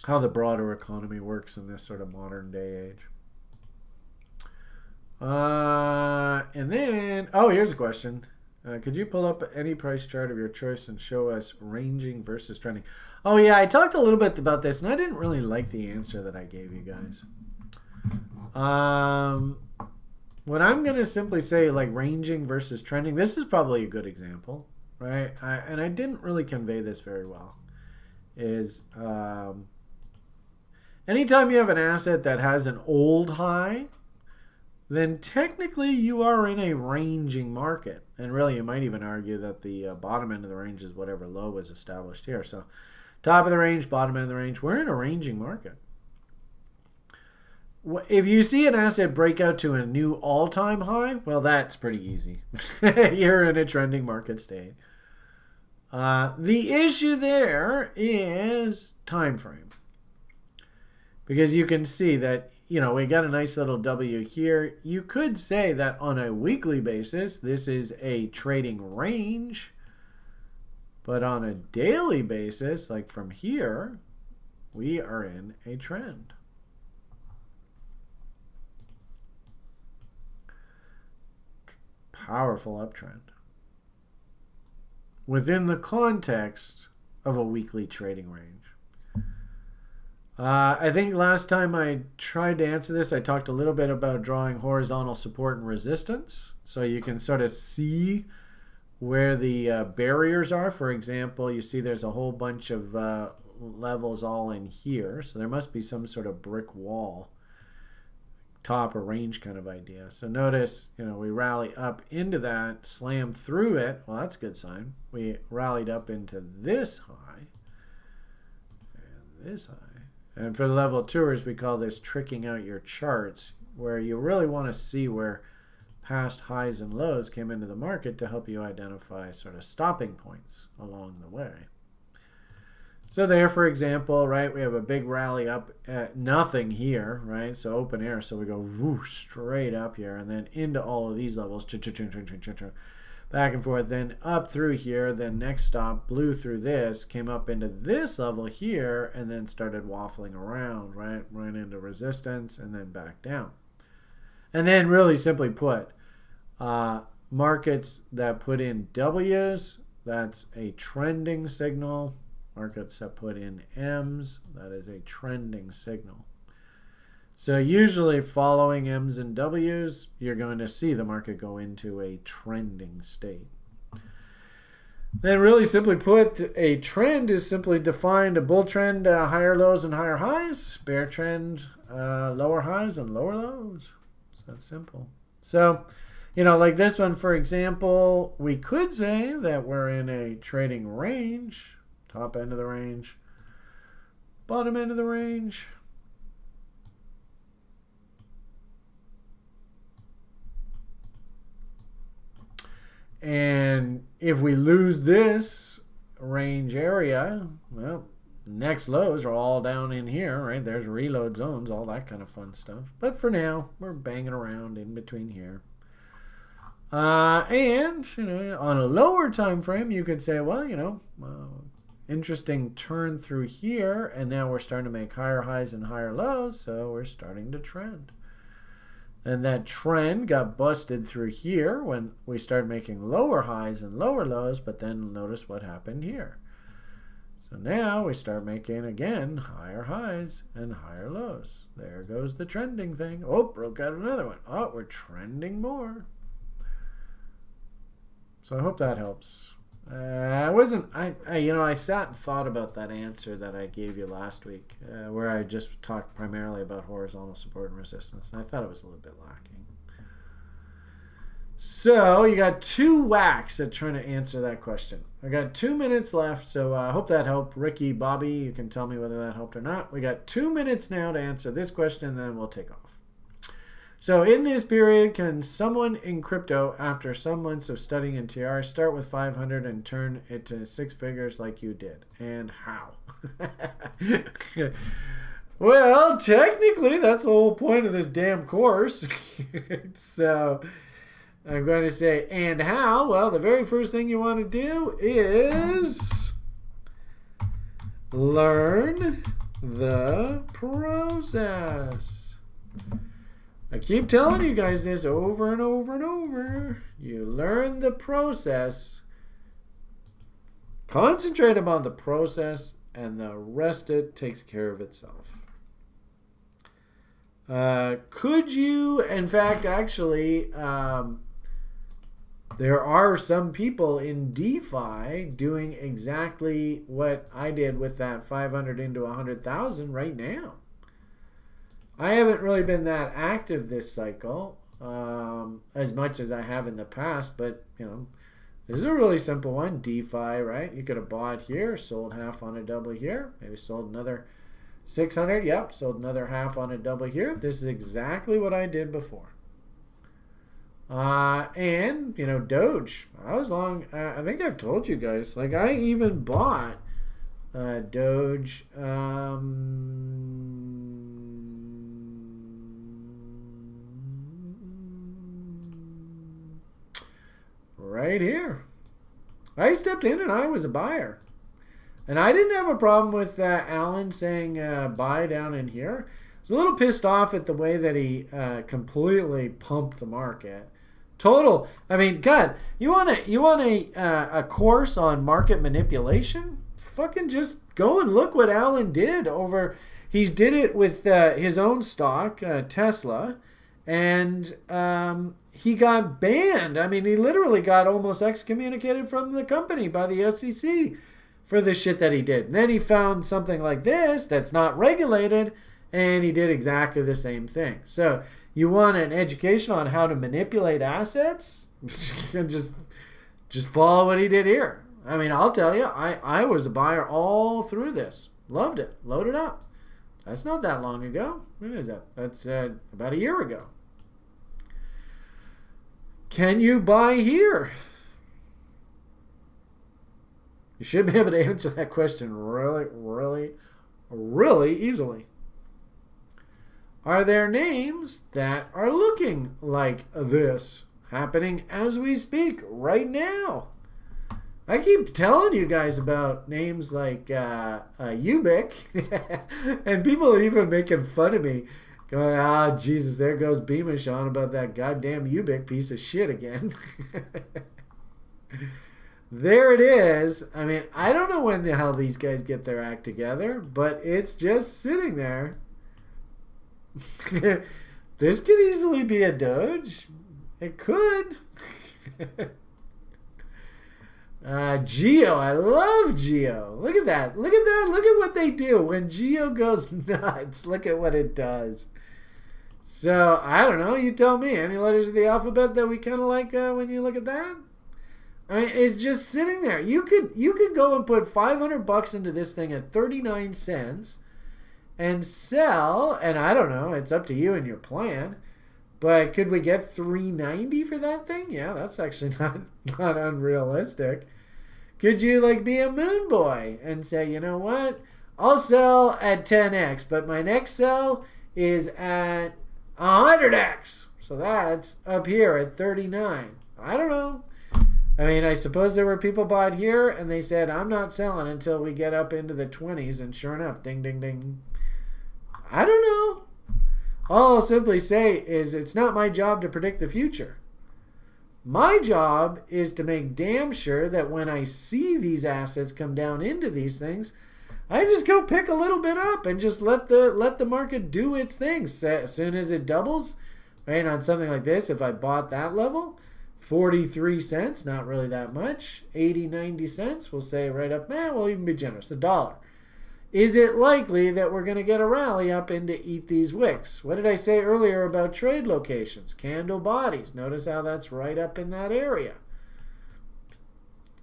how the broader economy works in this sort of modern day age. And then, here's a question. Could you pull up any price chart of your choice and show us ranging versus trending? Oh yeah, I talked a little bit about this, and I didn't really like the answer that I gave you guys. What I'm going to simply say, like ranging versus trending, this is probably a good example, right? And I didn't really convey this very well. Is anytime you have an asset that has an old high, then technically you are in a ranging market. And really, you might even argue that the bottom end of the range is whatever low was established here. So top of the range, bottom end of the range, we're in a ranging market. If you see an asset break out to a new all-time high, well, that's pretty easy. You're in a trending market state. The issue there is time frame. Because you can see that we got a nice little W here. You could say that on a weekly basis, this is a trading range. But on a daily basis, like from here, we are in a trend. Powerful uptrend. Within the context of a weekly trading range. I think last time I tried to answer this, I talked a little bit about drawing horizontal support and resistance. So you can sort of see where the barriers are. For example, you see there's a whole bunch of levels all in here. So there must be some sort of brick wall, top or range kind of idea. So notice, we rally up into that, slam through it. Well, that's a good sign. We rallied up into this high and this high. And for the level tours, we call this tricking out your charts, where you really want to see where past highs and lows came into the market to help you identify sort of stopping points along the way. So there, for example, right, we have a big rally up at nothing here, right? So open air, so we go whoosh, straight up here and then into all of these levels, back and forth, then up through here, then next stop, blew through this, came up into this level here, and then started waffling around, right? Right into resistance and then back down. And then really simply put, markets that put in W's, that's a trending signal. Markets that put in M's, that is a trending signal. So usually following M's and W's, you're going to see the market go into a trending state. Then really simply put, a trend is simply defined a bull trend, higher lows and higher highs, bear trend, lower highs and lower lows. It's that simple. So, like this one, for example, we could say that we're in a trading range. Top end of the range, bottom end of the range. And if we lose this range area, well, next lows are all down in here, right? There's reload zones, all that kind of fun stuff. But for now, we're banging around in between here. And, on a lower time frame, you could say, well, interesting turn through here, and now we're starting to make higher highs and higher lows, so we're starting to trend. And that trend got busted through here when we started making lower highs and lower lows, but then notice what happened here. So now we start making, again, higher highs and higher lows. There goes the trending thing. Oh, broke out another one. Oh, we're trending more. So I hope that helps. I sat and thought about that answer that I gave you last week, where I just talked primarily about horizontal support and resistance, and I thought it was a little bit lacking. So you got 2 whacks at trying to answer that question. I got 2 minutes left, so I hope that helped. Ricky, Bobby, you can tell me whether that helped or not. We got 2 minutes now to answer this question, and then we'll take off. So in this period, can someone in crypto, after some months of studying in TR, start with 500 and turn it to 6 figures like you did? And how? Well, technically, that's the whole point of this damn course. So I'm going to say, and how? Well, the very first thing you want to do is learn the process. I keep telling you guys this over and over and over. You learn the process, concentrate upon the process, and the rest it takes care of itself. Could you, in fact, actually, there are some people in DeFi doing exactly what I did with that 500 into 100,000 right now. I haven't really been that active this cycle as much as I have in the past, but this is a really simple one. DeFi, right? You could have bought here, sold half on a double here, maybe sold another 600. Yep, sold another half on a double here. This is exactly what I did before. And Doge. I was long. I think I've told you guys. Like I even bought Doge. Right here. I stepped in and I was a buyer. And I didn't have a problem with Alan saying buy down in here. I was a little pissed off at the way that he completely pumped the market. Total. I mean, God, you want a course on market manipulation? Fucking just go and look what Alan did over. He did it with his own stock, Tesla. And he got banned. I mean, he literally got almost excommunicated from the company by the SEC for the shit that he did. And then he found something like this that's not regulated, and he did exactly the same thing. So you want an education on how to manipulate assets? just follow what he did here. I mean, I'll tell you, I was a buyer all through this. Loved it. Loaded up. That's not that long ago. When is that? That's about a year ago. Can you buy here? You should be able to answer that question really easily. Are there names that are looking like this happening as we speak right now? I keep telling you guys about names like Ubik, and people are even making fun of me, going, Jesus, there goes Beamish on about that goddamn Ubik piece of shit again. There it is. I mean, I don't know when the hell these guys get their act together, but it's just sitting there. This could easily be a Doge. It could. Geo, I love Geo. Look at that. Look at that. Look at what they do. When Geo goes nuts, look at what it does. So, I don't know. You tell me. Any letters of the alphabet that we kind of like when you look at that? I mean, it's just sitting there. You could go and put $500 into this thing at 39 cents and sell, and I don't know. It's up to you and your plan. But could we get $390 for that thing? Yeah, that's actually not unrealistic. Could you like be a moon boy and say, you know what? I'll sell at 10x, but my next sell is at 100x. So that's up here at 39. I don't know. I mean, I suppose there were people bought here and they said, I'm not selling until we get up into the 20s. And sure enough, ding, ding, ding. I don't know. All I'll simply say is it's not my job to predict the future. My job is to make damn sure that when I see these assets come down into these things, I just go pick a little bit up and just let the market do its thing. As soon as it doubles, right, on something like this, if I bought that level, 43 cents, not really that much. 80, 90 cents, we'll say right up, we'll even be generous, $1. Is it likely that we're going to get a rally up into eat these wicks? What did I say earlier about trade locations? Candle bodies. Notice how that's right up in that area.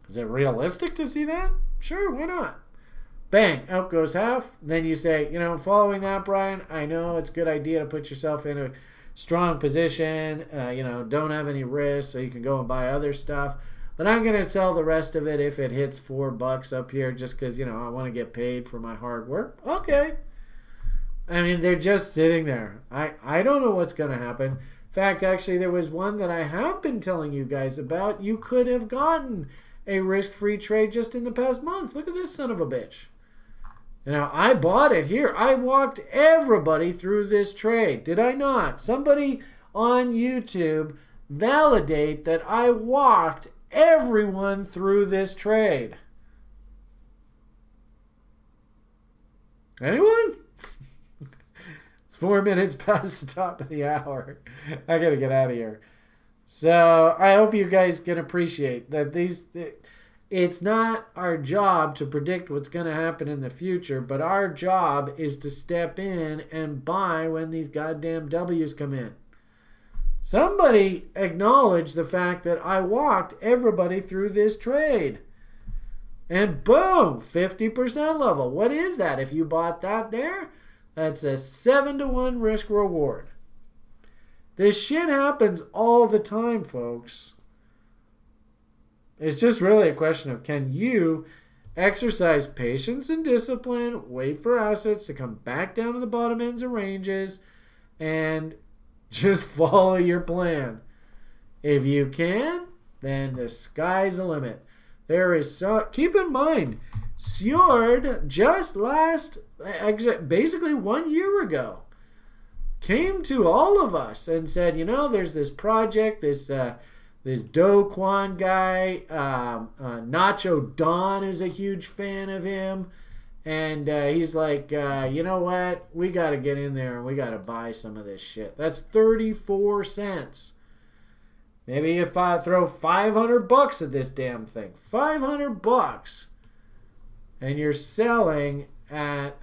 Is it realistic to see that? Sure, why not? Bang, out goes half. Then you say, following that, Brian, I know it's a good idea to put yourself in a strong position. Don't have any risk so you can go and buy other stuff. But I'm going to sell the rest of it if it hits $4 up here just because, I want to get paid for my hard work. Okay. I mean, they're just sitting there. I don't know what's going to happen. In fact, actually, there was one that I have been telling you guys about. You could have gotten a risk-free trade just in the past month. Look at this son of a bitch. I bought it here. I walked everybody through this trade. Did I not? Somebody on YouTube validate that I walked everyone through this trade. Anyone? It's 4 minutes past the top of the hour. I gotta get out of here. So I hope you guys can appreciate that it's not our job to predict what's going to happen in the future, but our job is to step in and buy when these goddamn W's come in. Somebody acknowledge the fact that I walked everybody through this trade. And boom, 50% level. What is that? If you bought that there, that's a 7-to-1 risk reward. This shit happens all the time, folks. It's just really a question of, can you exercise patience and discipline, wait for assets to come back down to the bottom ends of ranges, and just follow your plan. If you can, then the sky's the limit. Keep in mind, Sjord just basically 1 year ago, came to all of us and said, there's this project, this Do Kwon guy, Nacho Don is a huge fan of him, And he's like, you know what? We got to get in there and we got to buy some of this shit. That's 34 cents. Maybe if I throw $500 at this damn thing, $500, and you're selling at,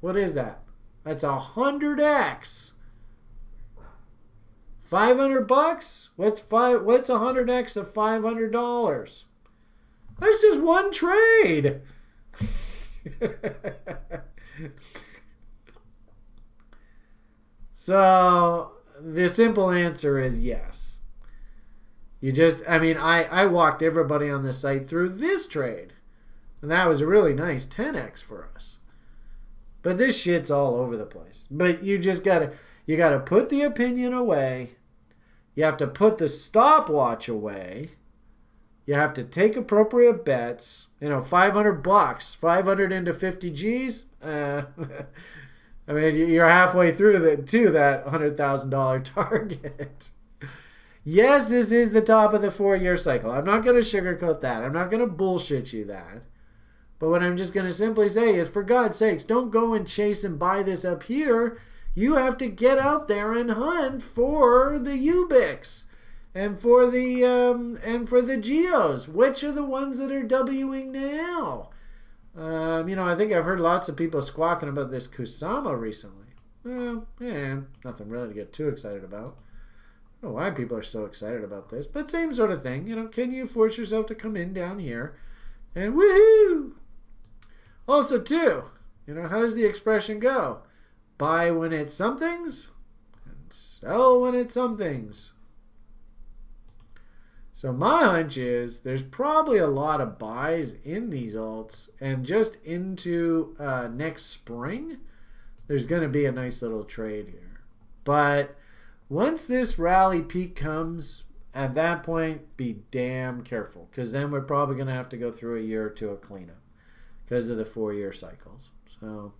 what is that? That's 100x. $500? What's 100x of $500? That's just one trade. So the simple answer is yes. I walked everybody on the site through this trade. And that was a really nice 10x for us. But this shit's all over the place. But you gotta put the opinion away. You have to put the stopwatch away. You have to take appropriate bets. $500, 500 into 50 G's. You're halfway through to that $100,000 target. Yes, this is the top of the 4-year cycle. I'm not going to sugarcoat that. I'm not going to bullshit you that. But what I'm just going to simply say is, for God's sakes, don't go and chase and buy this up here. You have to get out there and hunt for the UBICs and for the Geos. Which are the ones that are Wing now? I think I've heard lots of people squawking about this Kusama recently. Nothing really to get too excited about. I don't know why people are so excited about this, but same sort of thing. Can you force yourself to come in down here and woohoo? Also, too, how does the expression go? Buy when it's somethings and sell when it's somethings. So my hunch is there's probably a lot of buys in these alts, and just into next spring, there's going to be a nice little trade here. But once this rally peak comes, at that point, be damn careful, because then we're probably going to have to go through a year or two of cleanup because of the 4-year cycles. So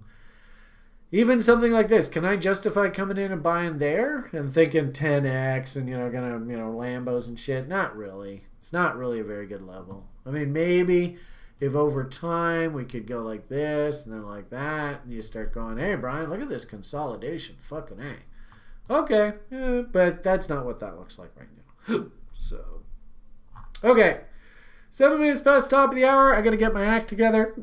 even something like this, can I justify coming in and buying there and thinking 10x and Lambos and shit? Not really. It's not really a very good level. Maybe if over time we could go like this and then like that, and you start going, hey Brian, look at this consolidation, fucking A. Okay, but that's not what that looks like right now. So, okay, 7 minutes past the top of the hour. I got to get my act together.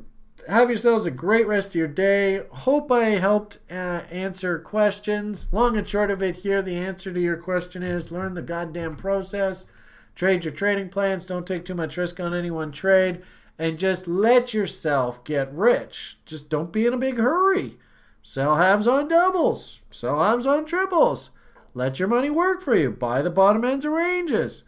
Have yourselves a great rest of your day. Hope I helped answer questions. Long and short of it here, the answer to your question is learn the goddamn process. Trade your trading plans. Don't take too much risk on any one trade. And just let yourself get rich. Just don't be in a big hurry. Sell halves on doubles. Sell halves on triples. Let your money work for you. Buy the bottom ends of ranges.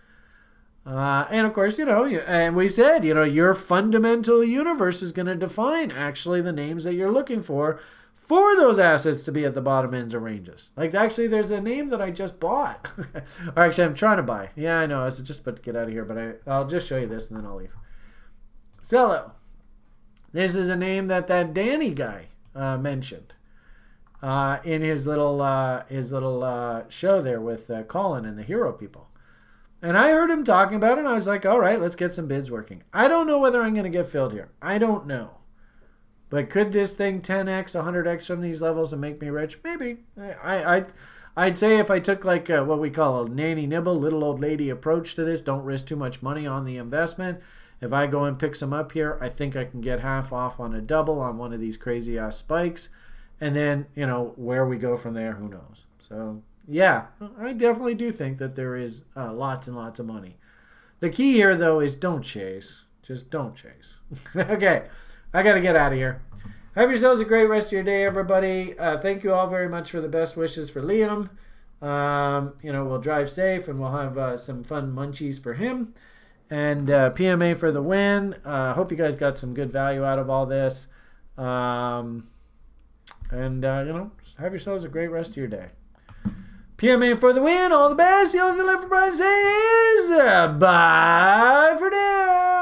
And of course, and we said, your fundamental universe is going to define actually the names that you're looking for those assets to be at the bottom ends of ranges. Like, actually, there's a name that I just bought. Or actually, I'm trying to buy. Yeah, I know. I was just about to get out of here, but I'll just show you this and then I'll leave. Cello. This is a name that Danny guy mentioned. In his little show there with Colin and the Hero people. And I heard him talking about it, and I was like, all right, let's get some bids working. I don't know whether I'm going to get filled here. I don't know. But could this thing 10x, 100x from these levels and make me rich? Maybe. I'd say if I took like what we call a nanny nibble, little old lady approach to this, don't risk too much money on the investment. If I go and pick some up here, I think I can get half off on a double on one of these crazy ass spikes. And then, where we go from there, who knows? So, yeah, I definitely do think that there is lots and lots of money. The key here, though, is don't chase. Just don't chase. Okay, I got to get out of here. Have yourselves a great rest of your day, everybody. Thank you all very much for the best wishes for Liam. We'll drive safe, and we'll have some fun munchies for him. And PMA for the win. Hope you guys got some good value out of all this. Have yourselves a great rest of your day. PMA for the win. All the best. The only thing left for Brian to say is bye for now.